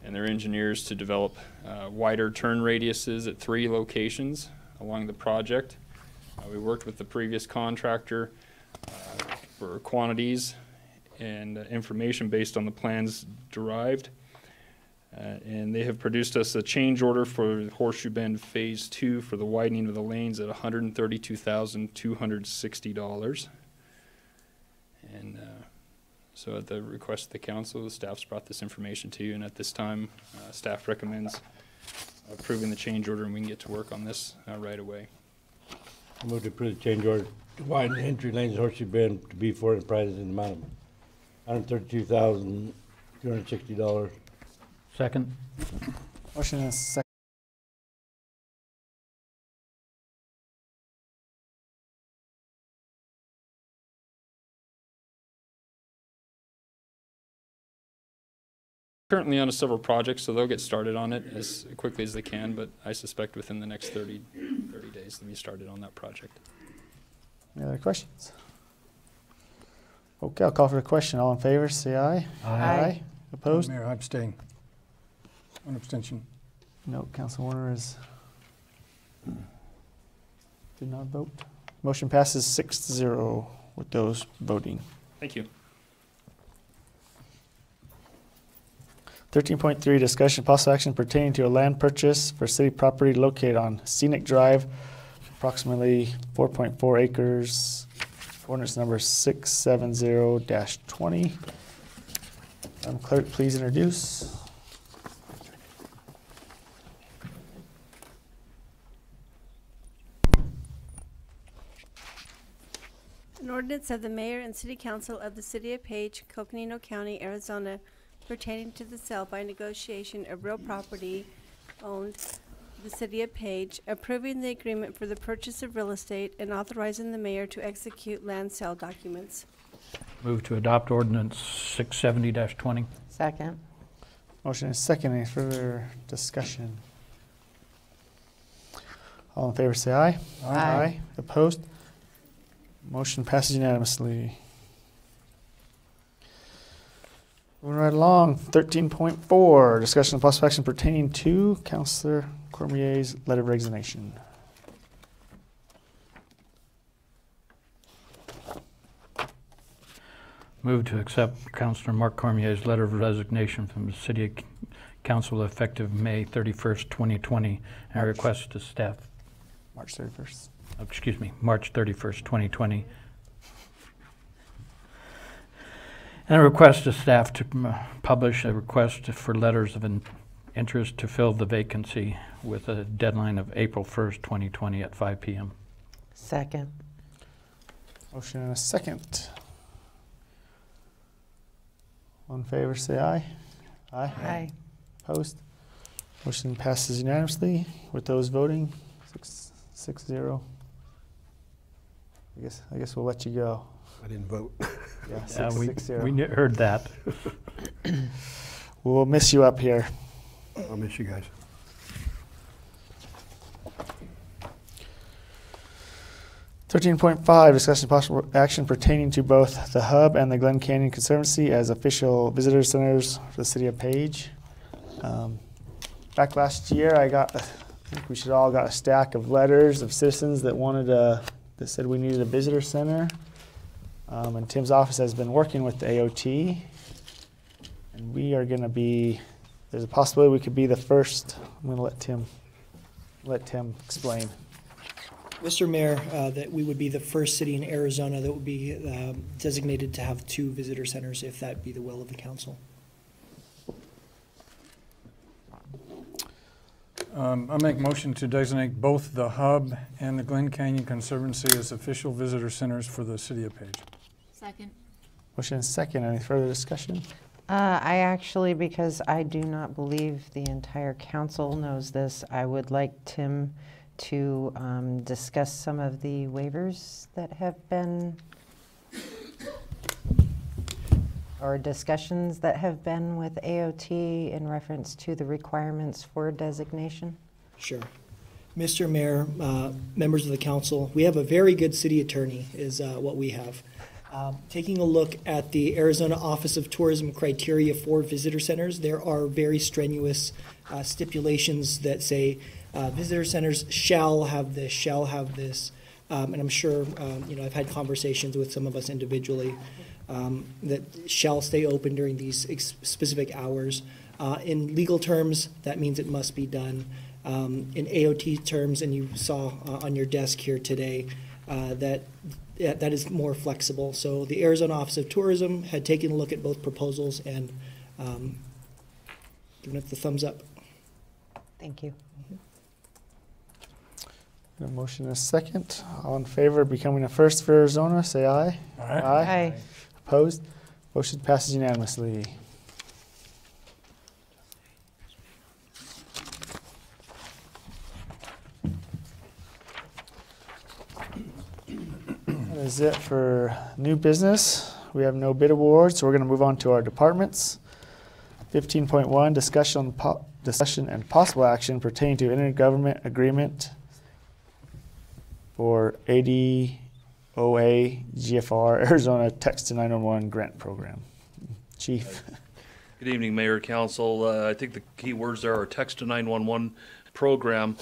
and their engineers to develop wider turn radiuses at 3 locations along the project. We worked with the previous contractor for quantities and information based on the plans derived. And they have produced us a change order for Horseshoe Bend Phase 2 for the widening of the lanes at $132,260. And so at the request of the council, the staff's brought this information to you, and at this time, staff recommends approving the change order, and we can get to work on this right away. I move to approve the change order to widen the entry lanes at Horseshoe Bend to be for enterprises in the amount of $132,260. Second. Motion and a second. Currently on several projects, so they'll get started on it as quickly as they can, but I suspect within the next 30 days they'll be started on that project. Any other questions? Okay, I'll call for the question. All in favor, say aye. Aye. Opposed? Mayor, I abstain. One abstention. No, Council Warner did not vote. Motion passes 6-0 with those voting. Thank you. 13.3 Discussion possible action pertaining to a land purchase for city property located on Scenic Drive, approximately 4.4 acres. Ordinance number 670-20. Clerk, please introduce. An ordinance of the Mayor and City Council of the City of Page, Coconino County, Arizona, pertaining to the sale by negotiation of real property owned the City of Page, approving the agreement for the purchase of real estate, and authorizing the mayor to execute land sale documents. Move to adopt ordinance 670-20. Second. Motion is second. Any further discussion? All in favor say aye. Aye. Opposed? Motion passes unanimously. Moving right along, 13.4, discussion of possible action pertaining to Councillor Cormier's letter of resignation. Move to accept Councillor Mark Cormier's letter of resignation from the City Council effective May 31st, 2020, and request to staff, March 31st. excuse me, March 31st, 2020. And a request to staff to publish a request for letters of interest to fill the vacancy with a deadline of April 1st, 2020 at 5 p.m. Second. Motion and a second. All in favor, say aye. Aye. Opposed? Motion passes unanimously with those voting, 6-0. I guess we'll let you go. I didn't vote. Yeah, Yeah, we 6-0. heard that. We'll miss you up here. I'll miss you guys. .5 discussion of possible action pertaining to both the Hub and the Glen Canyon Conservancy as official visitor centers for the city of Page. Back last year, I think we should all got a stack of letters of citizens that that said we needed a visitor center. And Tim's office has been working with the AOT. And we are going to be, there's a possibility we could be the first. I'm going to let Tim explain. Mr. Mayor, that we would be the first city in Arizona that would be designated to have 2 visitor centers, if that be the will of the council. I make motion to designate both the Hub and the Glen Canyon Conservancy as official visitor centers for the city of Page. Second. Motion and second. Any further discussion? I actually, because I do not believe the entire council knows this, I would like Tim to discuss some of the waivers that have been, or discussions that have been with AOT in reference to the requirements for designation. Sure. Mr. Mayor, members of the council, we have a very good city attorney is what we have. Taking a look at the Arizona Office of Tourism criteria for visitor centers, there are very strenuous stipulations that say visitor centers shall have this, and I'm sure, I've had conversations with some of us individually that shall stay open during these specific hours. In legal terms, that means it must be done. In AOT terms, and you saw on your desk here today, that is more flexible. So the Arizona Office of Tourism had taken a look at both proposals and given it the thumbs up. Thank you. A motion and a second. All in favor of becoming a first for Arizona, say aye. Aye. Aye. Opposed? Motion passes unanimously. That is it for new business. We have no bid awards, so we're going to move on to our departments. 15.1, discussion and possible action pertaining to intergovernment agreement for ADOA GFR Arizona Text to 911 grant program. Chief. Good evening, Mayor, Council. I think the key words there are Text to 911 program.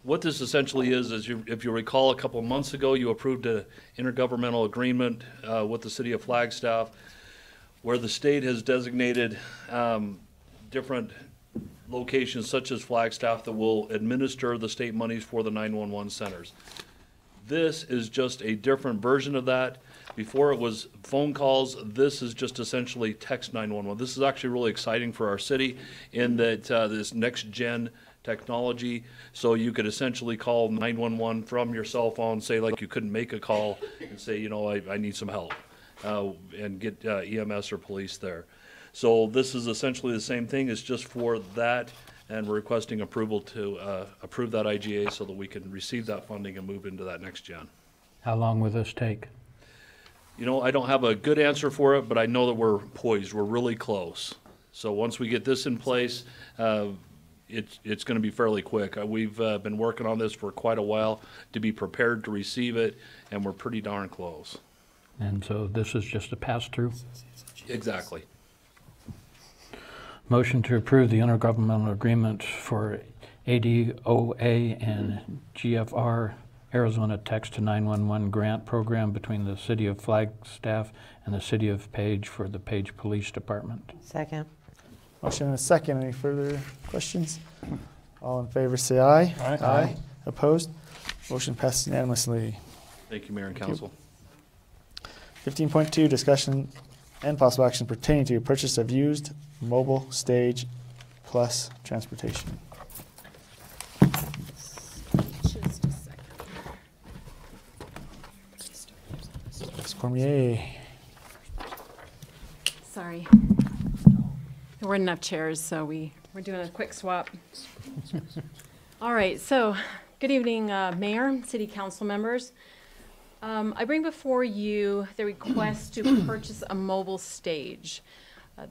What this essentially is if you recall, a couple of months ago, you approved an intergovernmental agreement with the city of Flagstaff, where the state has designated different locations such as Flagstaff that will administer the state monies for the 911 centers. This is just a different version of that. Before it was phone calls, this is just essentially text 911. This is actually really exciting for our city in that this next gen technology, so you could essentially call 911 from your cell phone, say like you couldn't make a call, and say, I need some help, and get EMS or police there. So this is essentially the same thing. It's just for that, and we're requesting approval to approve that IGA so that we can receive that funding and move into that next gen. How long will this take? I don't have a good answer for it, but I know that we're poised. We're really close. So once we get this in place, it's going to be fairly quick. We've been working on this for quite a while to be prepared to receive it, and we're pretty darn close. And so this is just a pass-through? Exactly. Motion to approve the intergovernmental agreement for ADOA and GFR Arizona Text to 911 grant program between the City of Flagstaff and the City of Page for the Page Police Department. Second. Motion and a second. Any further questions? All in favor say aye. Aye. Aye. Opposed? Motion passes unanimously. Thank you, Mayor and Thank Council. 15.2, discussion and possible action pertaining to purchase of used mobile stage plus transportation. Just a second. Cormier. Sorry. There weren't enough chairs, so we're doing a quick swap. All right, so good evening, Mayor, City Council members. I bring before you the request to purchase a mobile stage.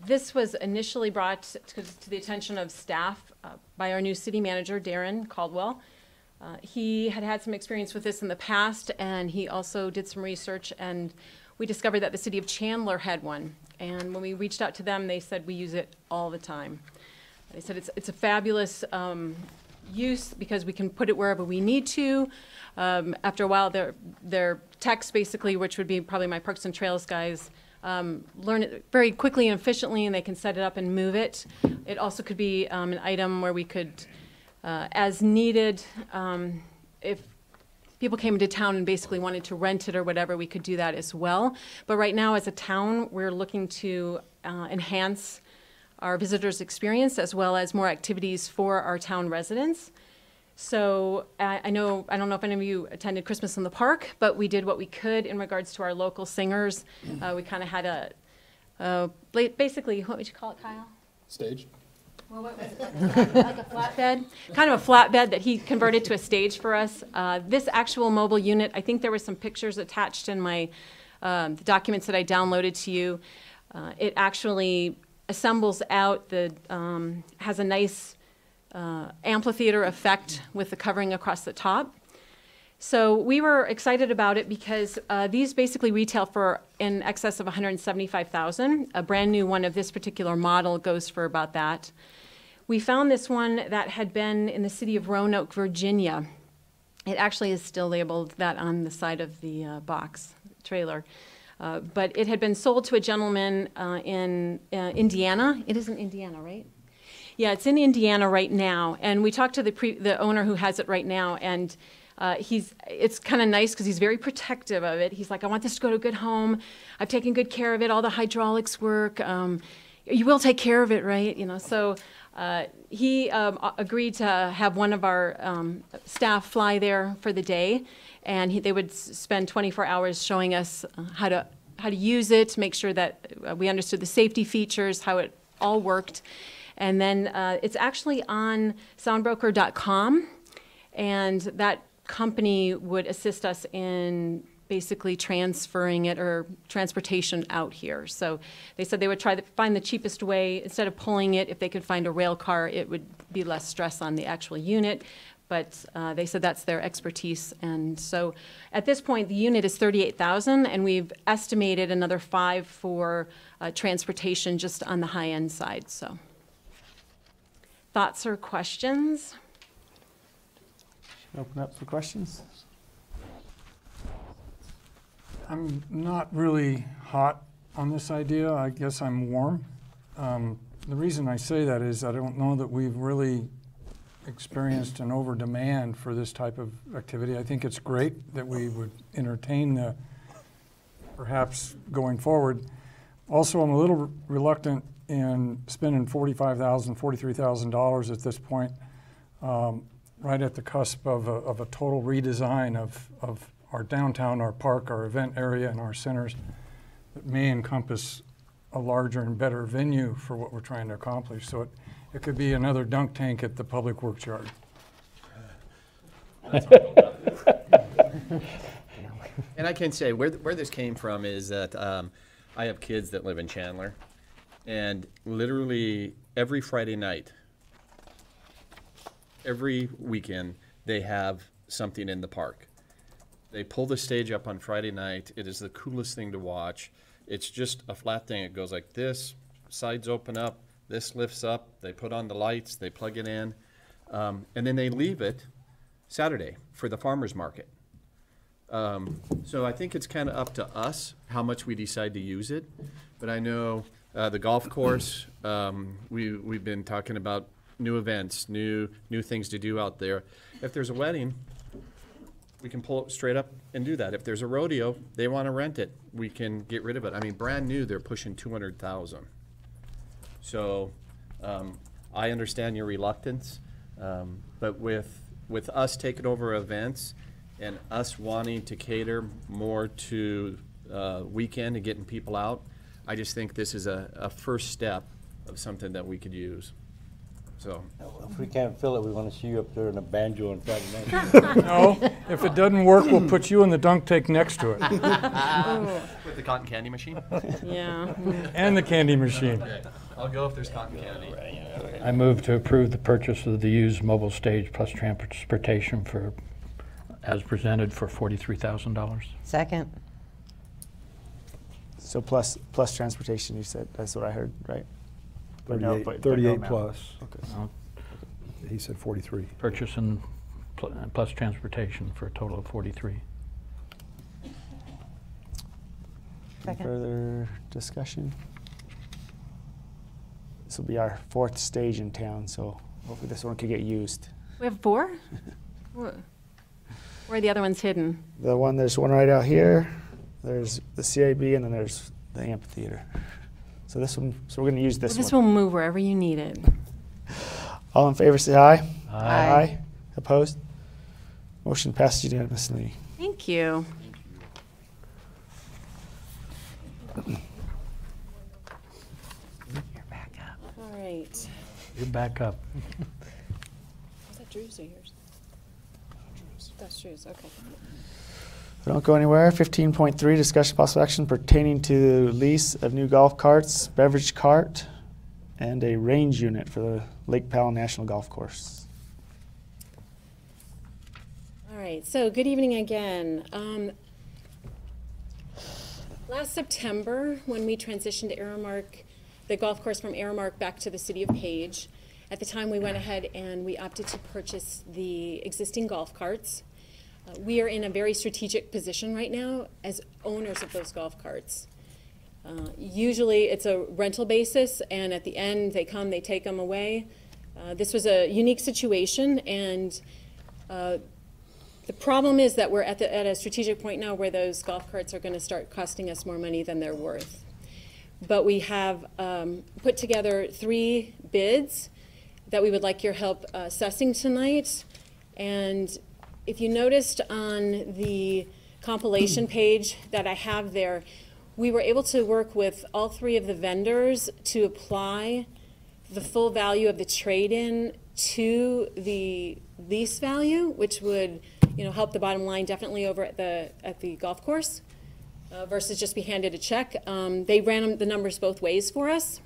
This was initially brought to the attention of staff by our new city manager, Darren Caldwell. He had some experience with this in the past, and he also did some research, and we discovered that the city of Chandler had one. And when we reached out to them, they said we use it all the time. They said it's a fabulous use because we can put it wherever we need to. After a while, their techs basically, which would be probably my Parks and Trails guys, learn it very quickly and efficiently, and they can set it up and move it. It also could be an item where we could, as needed, if people came into town and basically wanted to rent it or whatever, we could do that as well. But right now, as a town, we're looking to enhance our visitors' experience as well as more activities for our town residents. So I don't know if any of you attended Christmas in the Park, but we did what we could in regards to our local singers. We kind of had basically, what would you call it, Kyle? Stage. Well, what was it, like a flatbed? Kind of a flatbed that he converted to a stage for us. This actual mobile unit, I think there were some pictures attached in my the documents that I downloaded to you. It actually assembles out, has a nice amphitheater effect with the covering across the top. So we were excited about it because these basically retail for in excess of $175,000. A brand new one of this particular model goes for about that. We found this one that had been in the city of Roanoke, Virginia. It actually is still labeled that on the side of the box trailer. But it had been sold to a gentleman in Indiana. It is in Indiana, right? Yeah, it's in Indiana right now. And we talked to the owner who has it right now, and it's kind of nice because he's very protective of it. He's like, I want this to go to a good home. I've taken good care of it. All the hydraulics work. You will take care of it, right? You know, so he agreed to have one of our staff fly there for the day, and they would spend 24 hours showing us how to use it, make sure that we understood the safety features, how it all worked. And then it's actually on soundbroker.com, and that company would assist us in basically transferring it or transportation out here. So they said they would try to find the cheapest way. Instead of pulling it, if they could find a rail car, it would be less stress on the actual unit. But they said that's their expertise. And so at this point, the unit is $38,000, and we've estimated another $5,000 for transportation just on the high-end side. So thoughts or questions? Open up for questions. I'm not really hot on this idea. I guess I'm warm. The reason I say that is I don't know that we've really experienced an over demand for this type of activity. I think it's great that we would entertain perhaps going forward. Also, I'm a little reluctant in spending $45,000, $43,000 at this point, right at the cusp of a total redesign of our downtown, our park, our event area, and our centers that may encompass a larger and better venue for what we're trying to accomplish. So it could be another dunk tank at the Public Works Yard. And I can say where this came from is that I have kids that live in Chandler, and literally every Friday night, every weekend, they have something in the park. They pull the stage up on Friday night. It is the coolest thing to watch. It's just a flat thing. It goes like this, sides open up, this lifts up, they put on the lights, they plug it in, and then they leave it Saturday for the farmer's market. So I think it's kind of up to us how much we decide to use it. But I know the golf course, we've been talking about new events, new things to do out there. If there's a wedding, we can pull it straight up and do that. If there's a rodeo, they want to rent it, we can get rid of it. I mean, brand new, they're pushing $200,000. So I understand your reluctance, but with us taking over events and us wanting to cater more to weekend and getting people out. I just think this is a first step of something that we could use. So. If we can't fill it, we want to see you up there in a banjo on Friday night. No, if it doesn't work, we'll put you in the dunk tank next to it. With the cotton candy machine? Yeah. And the candy machine. Okay. I'll go if there's cotton candy. I move to approve the purchase of the used mobile stage plus transportation for, as presented, for $43,000. Second. So plus transportation, you said, that's what I heard, right? But no, 38, but no 38 amount. plus. Okay. He said 43. Purchase and plus transportation for a total of 43. Second. Further discussion? This will be our 4th stage in town, so hopefully this one could get used. We have 4? Where are the other ones hidden? There's one right out here, there's the CIB, and then there's the amphitheater. So we're gonna use this one. This will move wherever you need it. All in favor, say aye. Aye. Opposed? Motion passes unanimously. Thank you. You're back up. All right. You're back up. Was that Drew's or yours? That's Drew's, okay. Don't go anywhere. 15.3, discussion possible action pertaining to lease of new golf carts, beverage cart, and a range unit for the Lake Powell National Golf Course. All right, so good evening again. Last September, when we transitioned Aramark, the golf course from Aramark back to the city of Page, at the time we went ahead and we opted to purchase the existing golf carts. We are in a very strategic position right now as owners of those golf carts. Usually it's a rental basis, and at the end they come, they take them away. This was a unique situation, and the problem is that we're at a strategic point now where those golf carts are going to start costing us more money than they're worth. But we have put together 3 bids that we would like your help assessing tonight. And if you noticed on the compilation page that I have there, we were able to work with all 3 of the vendors to apply the full value of the trade-in to the lease value, which would, help the bottom line definitely over at the golf course versus just be handed a check. They ran the numbers both ways for us.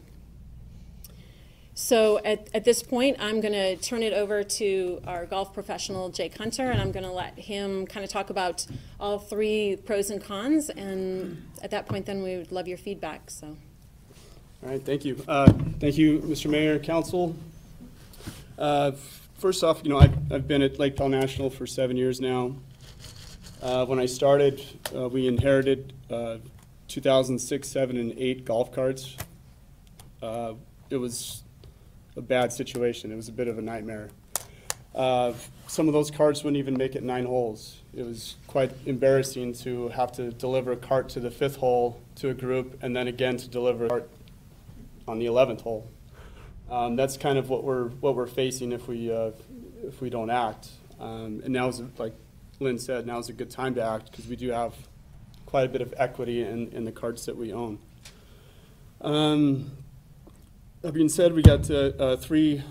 So at this point, I'm going to turn it over to our golf professional, Jake Hunter, and I'm going to let him kind of talk about all 3 pros and cons. And at that point, then we would love your feedback. So, all right, thank you. Thank you, Mr. Mayor, Council. First off, I've been at Lake Powell National for 7 years now. When I started, we inherited 2006, 7, and 8 golf carts. It was a bad situation. It was a bit of a nightmare. Some of those carts wouldn't even make it 9 holes. It was quite embarrassing to have to deliver a cart to the 5th hole to a group, and then again to deliver a cart on the 11th hole. That's kind of what we're facing if we don't act. And now is, like Lynn said, now is a good time to act because we do have quite a bit of equity in the carts that we own. That being said, we got 3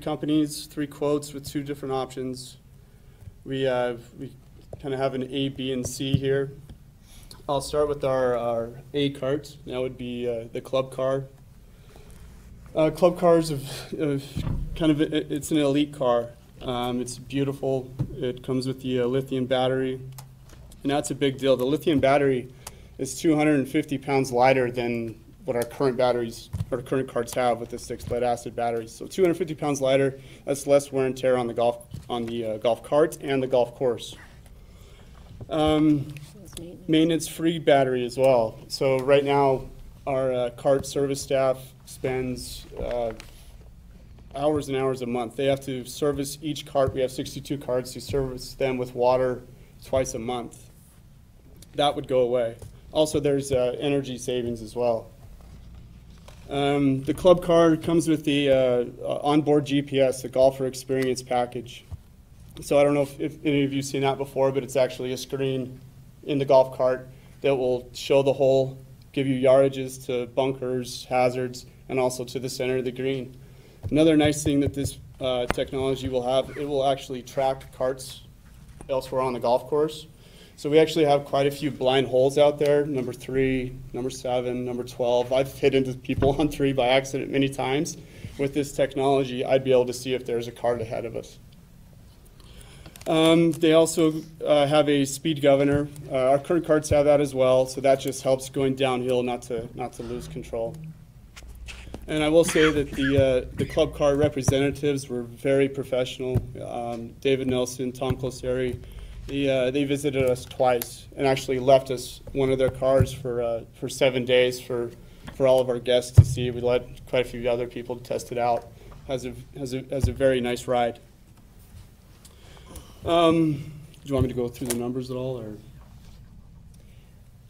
companies, 3 quotes with 2 different options. We kind of have an A, B, and C here. I'll start with our A cart. That would be the club car. Club cars it's an elite car. It's beautiful. It comes with the lithium battery, and that's a big deal. The lithium battery is 250 pounds lighter than what our current carts have with the 6 lead acid batteries. So 250 pounds lighter. That's less wear and tear on the golf cart and the golf course. Maintenance-free battery as well. So right now, our cart service staff spends hours and hours a month. They have to service each cart. We have 62 carts. To service them with water twice a month. That would go away. Also, there's energy savings as well. The club car comes with the onboard GPS, the Golfer Experience Package. So I don't know if any of you have seen that before, but it's actually a screen in the golf cart that will show the hole, give you yardages to bunkers, hazards, and also to the center of the green. Another nice thing that this technology will have, it will actually track carts elsewhere on the golf course. So we actually have quite a few blind holes out there, number 3, number 7, number 12. I've hit into people on 3 by accident many times. With this technology, I'd be able to see if there's a cart ahead of us. They also have a speed governor. Our current carts have that as well, so that just helps going downhill not to lose control. And I will say that the club car representatives were very professional. David Nelson, Tom Closeri, they visited us twice and actually left us one of their cars for 7 days for all of our guests to see. We let quite a few other people test it out. Has a very nice ride. Do you want me to go through the numbers at all, or?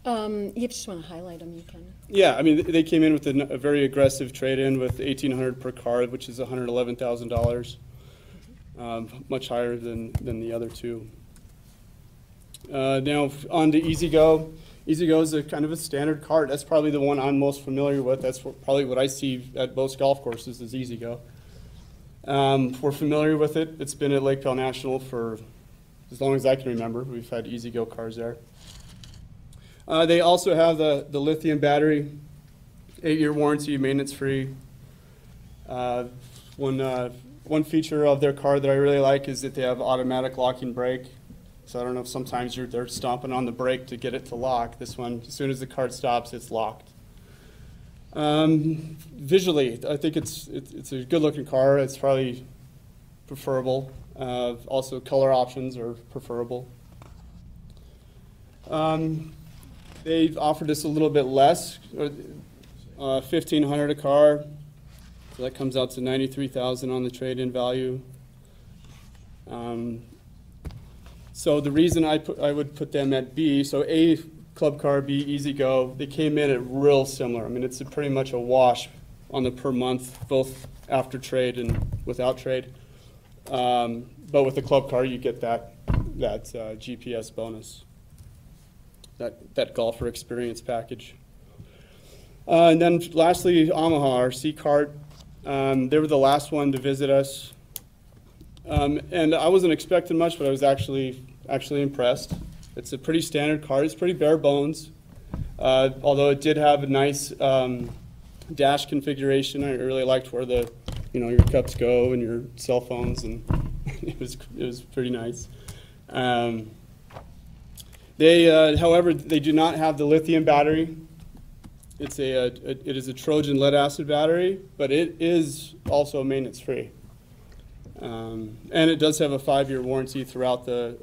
If you just want to highlight them, you can. Yeah, I mean, they came in with a very aggressive trade-in with $1,800 per car, which is $111,000, much higher than the other two. Now on to E-Z-GO. E-Z-GO is a kind of a standard cart. That's probably the one I'm most familiar with. That's probably what I see at most golf courses is E-Z-GO. We're familiar with it. It's been at Lake Powell National for as long as I can remember. We've had E-Z-GO cars there. They also have the lithium battery, 8-year warranty, maintenance-free. One feature of their car that I really like is that they have automatic locking brake. So I don't know if sometimes they're stomping on the brake to get it to lock. This one, as soon as the cart stops, it's locked. Visually, I think it's a good-looking car. It's probably preferable. Also, color options are preferable. They offered us a little bit less, $1,500 a car. So that comes out to $93,000 on the trade-in value. So the reason I would put them at B, so A, club car, B, E-Z-GO, they came in at real similar. I mean, it's pretty much a wash on the per month, both after trade and without trade. But with the club car, you get that GPS bonus, that golfer experience package. And then lastly, Yamaha, our C-Cart. They were the last one to visit us. And I wasn't expecting much, but I was actually impressed. It's a pretty standard car. It's pretty bare bones, although it did have a nice dash configuration. I really liked where your cups go and your cell phones, and it was pretty nice. However, they do not have the lithium battery. It is a Trojan lead acid battery, but it is also maintenance free. And it does have a 5-year warranty throughout the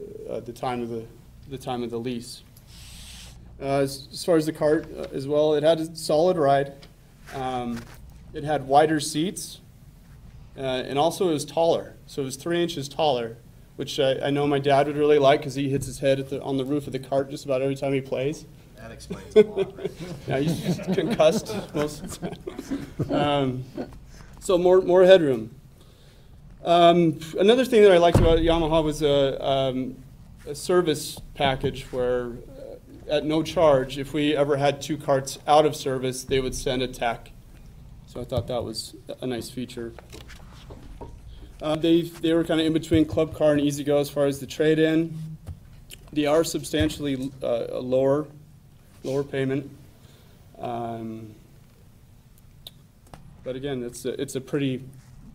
time of the lease. As far as the cart as well, it had a solid ride. It had wider seats, and also it was taller. So it was 3 inches taller, which I know my dad would really like because he hits his head on the roof of the cart just about every time he plays. That explains a lot, right? Yeah, he's concussed most of the time. So more headroom. Another thing that I liked about Yamaha was a service package where at no charge, if we ever had 2 carts out of service, they would send a tech. So I thought that was a nice feature. They were kind of in between club car and E-Z-GO as far as the trade-in. They are substantially lower payment. But again, it's a pretty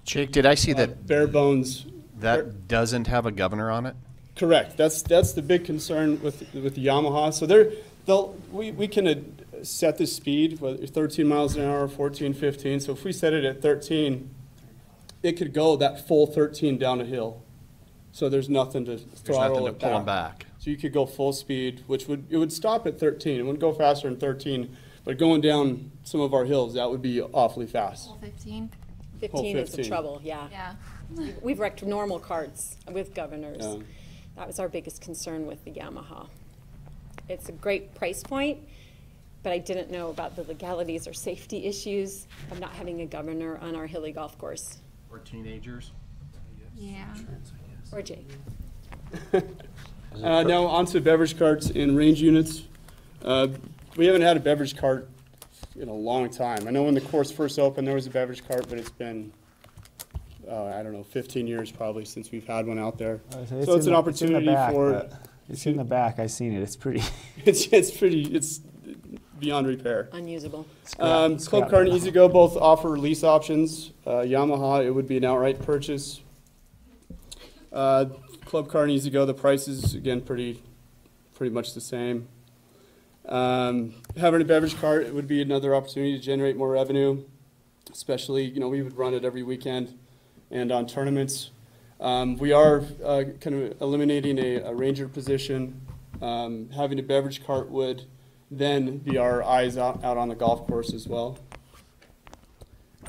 Jake, did I see that bare bones? That doesn't have a governor on it? Correct. That's the big concern with the Yamaha. So we can set the speed, whether 13 miles an hour, 14, 15. So if we set it at 13, it could go that full 13 down a hill. So there's nothing to throttle it pull them back. So you could go full speed, which would stop at 13. It wouldn't go faster than 13, but going down some of our hills, that would be awfully fast. 15. 15 is the trouble, yeah. Yeah. We've wrecked normal carts with governors. Yeah. That was our biggest concern with the Yamaha. It's a great price point, but I didn't know about the legalities or safety issues of not having a governor on our hilly golf course. Or teenagers? Yeah. Or Jake. Now on to beverage carts and range units. We haven't had a beverage cart in a long time. I know when the course first opened, there was a beverage cart, but it's been, I don't know, 15 years probably since we've had one out there. So it's an opportunity for. It's in the back. I've seen it. It's pretty. It's beyond repair. Unusable. Club Cart and E-Z-Go both offer lease options. Yamaha, it would be an outright purchase. Club Cart and E-Z-Go, the price is again pretty much the same. Having a beverage cart, it would be another opportunity to generate more revenue, especially, we would run it every weekend and on tournaments. We are kind of eliminating a ranger position. Having a beverage cart would then be our eyes out on the golf course as well.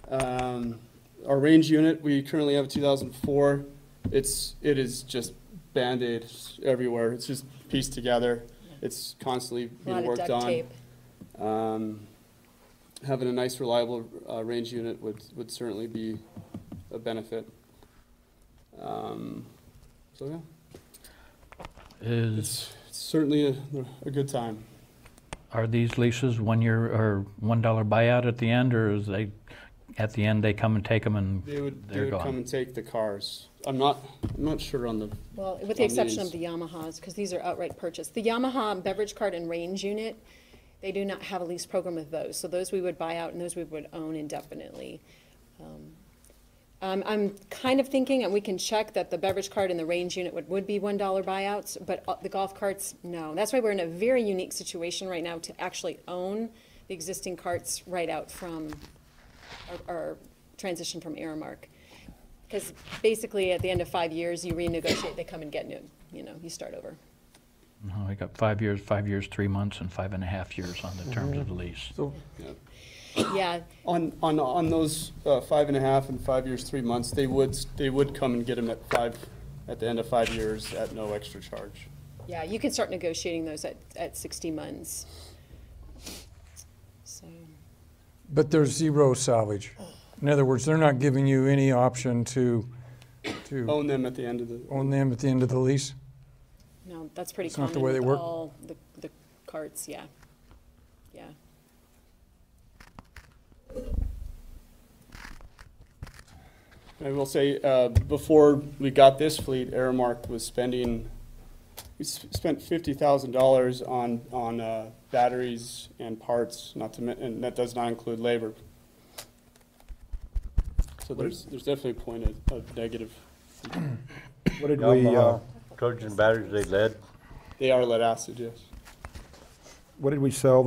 Our range unit, we currently have a 2004. It is just Band-Aid everywhere. It's just pieced together. It's constantly being worked on. Having a nice, reliable range unit would certainly be a benefit. So yeah, it's certainly a good time. Are these leases 1 year or $1 buyout at the end, or is at the end they come and take them and they would gone? come and take the cars. I'm not sure on the. Well, with the exception of the Yamahas, because these are outright purchase. The Yamaha beverage cart and range unit, they do not have a lease program with those. So those we would buy out and those we would own indefinitely. I'm kind of thinking, and we can check, that the beverage cart and the range unit would be $1 buyouts, but the golf carts, no. That's why we're in a very unique situation right now to actually own the existing carts right out from our transition from Aramark. Because basically at the end of 5 years, you renegotiate, they come and get new, you start over. No, we got 5 years, 5 years, 3 months, and 5.5 years on the terms of the lease. So, yeah. On those 5.5 and 5 years, 3 months, they would come and get them at the end of 5 years at no extra charge. Yeah, you can start negotiating those at 60 months. So. But there's zero salvage. In other words, they're not giving you any option to own them at the end of the lease? No, that's pretty That's common not the way they with work? all the carts, yeah. Yeah. I will say, before we got this fleet, Aramark was spent $50,000 on batteries and parts, and that does not include labor. So there's definitely a point of negative. What did we, Trojan batteries, they lead? They are lead acid, yes. What did we sell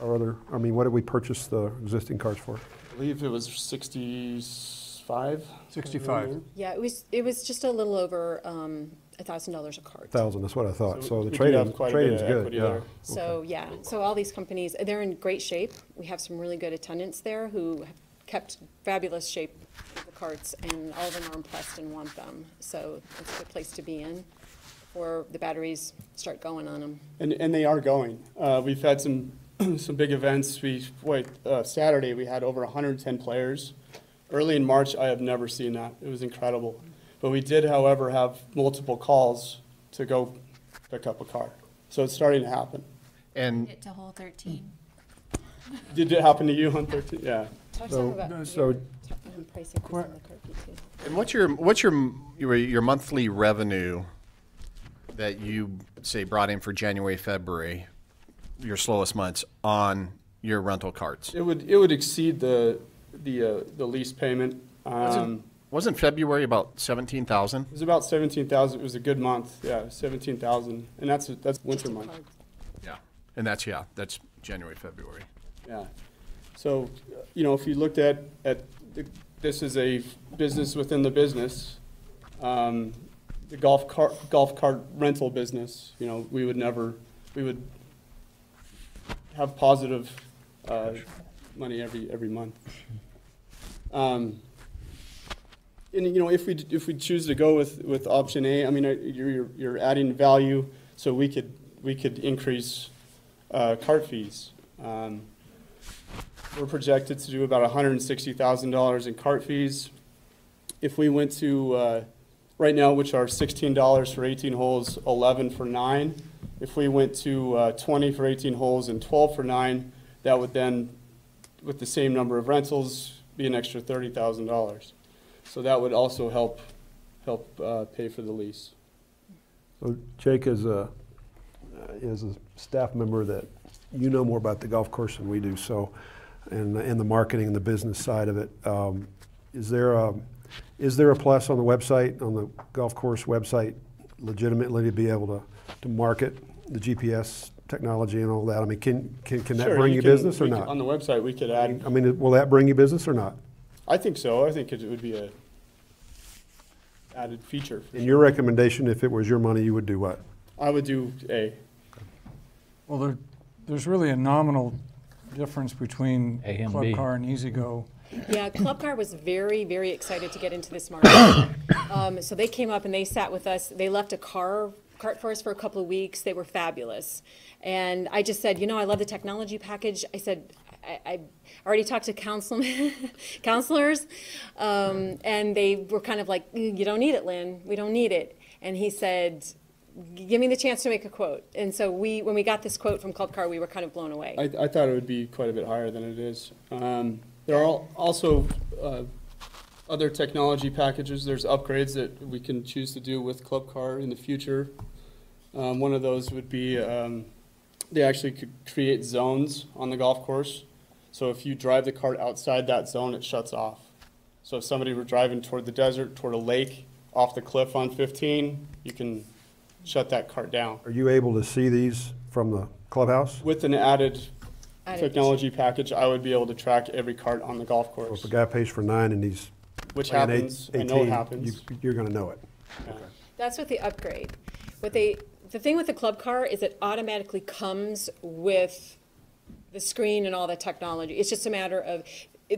what did we purchase the existing cars for? I believe it was 65. 65. Yeah, it was just a little over $1,000 a cart. 1,000, that's what I thought. So the we do have quite a bit trade-in's of good, equity yeah. there. So, yeah, so all these companies, they're in great shape. We have some really good attendants there who have kept fabulous shape of the carts, and all of them are impressed and want them. So it's a good place to be in before the batteries start going on them. And they are going. We've had some big events. Saturday we had over 110 players. Early in March, I have never seen that. It was incredible. But we did, however, have multiple calls to go pick up a car. So it's starting to happen. And it to hole 13. Did it happen to you on 13? Yeah. And what's your monthly revenue that you say brought in for January, February, your slowest months, on your rental carts? It would exceed the lease payment. Wasn't February about 17,000? It was about 17,000. It was a good month. Yeah, 17,000, and that's winter month. Yeah, and that's January, February. Yeah. So, if you looked at this is a business within the business, the golf cart rental business, we would have positive money every month. And if we choose to go with option A, I mean, you're adding value, so we could increase cart fees. We're projected to do about $160,000 in cart fees. If we went to right now, which are $16 for 18 holes, 11 for 9, If we went to 20 for 18 holes and 12 for 9, that would then, with the same number of rentals, be an extra $30,000. So that would also help pay for the lease. So Jake, as a staff member that you know more about the golf course than we do, so, and the marketing and the business side of it, is there a plus on the website, on the golf course website, legitimately to be able to market the GPS technology and all that? I mean, can that Sure, bring you business or not? On the website, we could add. I mean, will that bring you business or not? I think so. I think it would be a added feature. In your recommendation, if it was your money, you would do what? I would do A. Well, there's really a nominal difference between A and Club B. Car and E-Z-Go. Yeah, Club Car was very, very excited to get into this market. So they came up and they sat with us. They left a cart for us for a couple of weeks. They were fabulous. And I just said, you know, I love the technology package. I said, I already talked to counselors, and they were kind of like, you don't need it, Lynn. We don't need it. And he said, give me the chance to make a quote. And so when we got this quote from Club Car, we were kind of blown away. I thought it would be quite a bit higher than it is. There are also other technology packages. There's upgrades that we can choose to do with Club Car in the future. One of those would be they actually could create zones on the golf course. So if you drive the cart outside that zone, it shuts off. So if somebody were driving toward the desert, toward a lake, off the cliff on 15, you can shut that cart down. Are you able to see these from the clubhouse? With an added technology package, I would be able to track every cart on the golf So course. if a guy pays for 9 and he's Which playing happens, I know it 18, happens. you're going to know it. Yeah. That's with the upgrade. The thing with the Club Car is it automatically comes with the screen and all the technology. It's just a matter of,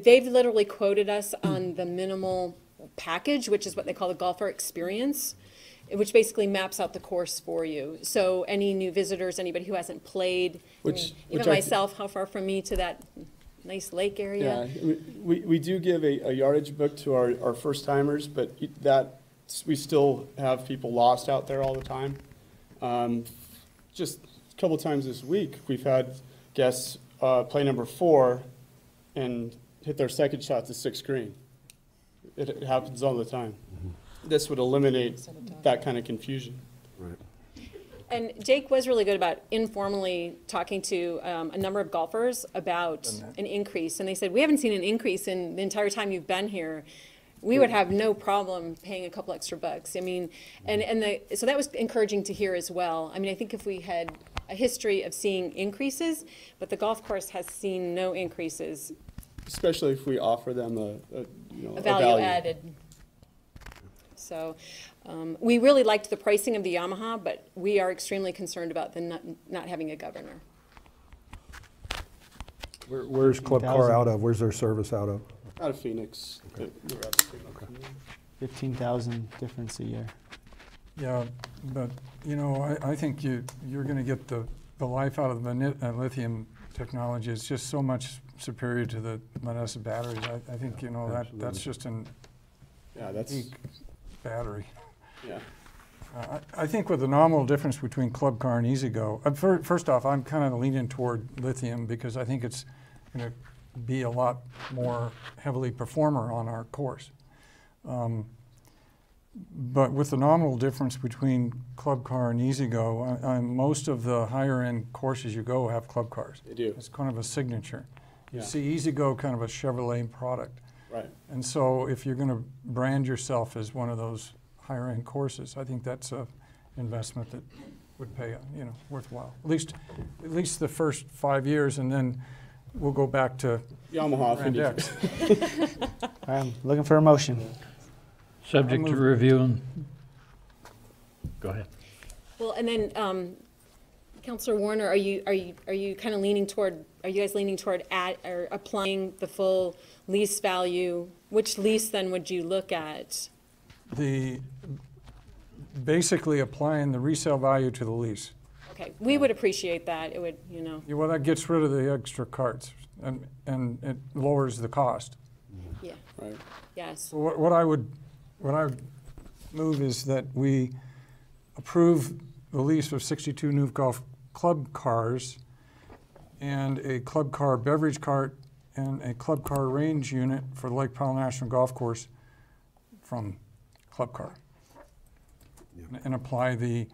they've literally quoted us on the minimal package, which is what they call the golfer experience, which basically maps out the course for you. So any new visitors, anybody who hasn't played, even myself, how far from me to that nice lake area? Yeah, we do give a yardage book to our first timers, but we still have people lost out there all the time. Just a couple times this week, we've had guests play number 4 and hit their second shot to 6th green. It happens all the time. This would eliminate that kind of confusion. Right. And Jake was really good about informally talking to a number of golfers about an increase. And they said, we haven't seen an increase in the entire time you've been here. We would have no problem paying a couple extra bucks. I mean, so that was encouraging to hear as well. I mean, I think if we had a history of seeing increases, but the golf course has seen no increases. Especially if we offer them a value added. So we really liked the pricing of the Yamaha, but we are extremely concerned about the not having a governor. Where's Club Car out of? Where's their service out of? Out of Phoenix. Okay. 15,000 difference a year. Yeah, but, you know, I think you're going to get the life out of the lithium technology. It's just so much superior to the Manessa batteries. I think, you know, that's just an peak battery. Yeah. I think with the nominal difference between Club Car and E-Z-Go, first off, I'm kind of leaning toward lithium because I think it's going to be a lot more heavily performer on our course. But with the nominal difference between Club Car and E-Z-Go, most of the higher end courses you go have Club Cars. They do. It's kind of a signature. You Yeah. see E-Z-Go kind of a Chevrolet product. Right. And so if you're going to brand yourself as one of those higher end courses, I think that's a investment that would pay, worthwhile. At least the first 5 years, and then we'll go back to Yamaha. Brand X. I'm looking for a motion. Subject to review and, go ahead. Well, and then Councilor Warner, are you kind of leaning toward? Are you guys leaning toward or applying the full lease value? Which lease then would you look at? Basically applying the resale value to the lease. Okay, we would appreciate that. It would, Yeah, well, that gets rid of the extra carts and it lowers the cost. Yeah. Right. Yes. So what I would move is that we approve the lease of 62 new golf club cars and a club car beverage cart and a club car range unit for the Lake Powell National Golf Course from Club Car. And apply the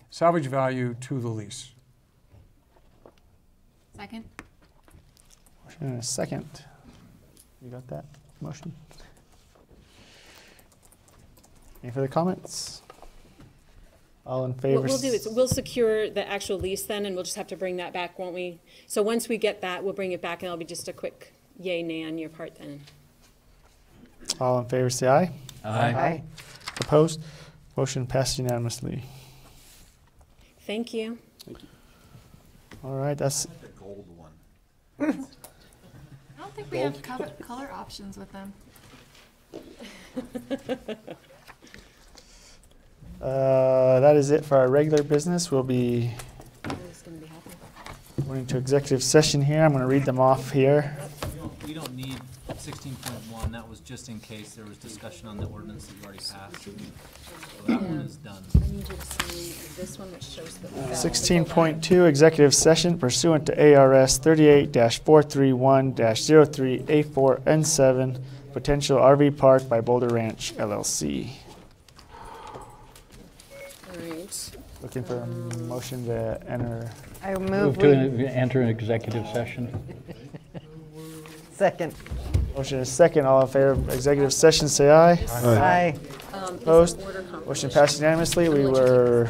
salvage value to the lease. Second. Motion and a second. You got that motion? Any further comments? All in favor? What we'll do is we'll secure the actual lease then, and we'll just have to bring that back, won't we? So once we get that, we'll bring it back, and it'll be just a quick yay, nay on your part then. All in favor, say aye. Aye. Opposed? Motion passed unanimously. Thank you. All right, that's, The gold one. I don't think we have color options with them. that is it for our regular business. We'll be going into executive session here. I'm going to read them off here. We don't need 16.1, that was just in case there was discussion on the ordinance that you already passed. So that one is done. I need you to sign this one, which shows the. 16.2 executive session pursuant to ARS 38-431-03A4N7 potential RV park by Boulder Ranch LLC. All right. Looking for a motion to enter. I Move to enter an executive session. Second. Motion is second. All in favor of executive session, say aye. Aye. Opposed? Motion passed unanimously. We were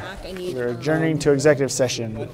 adjourning to executive session.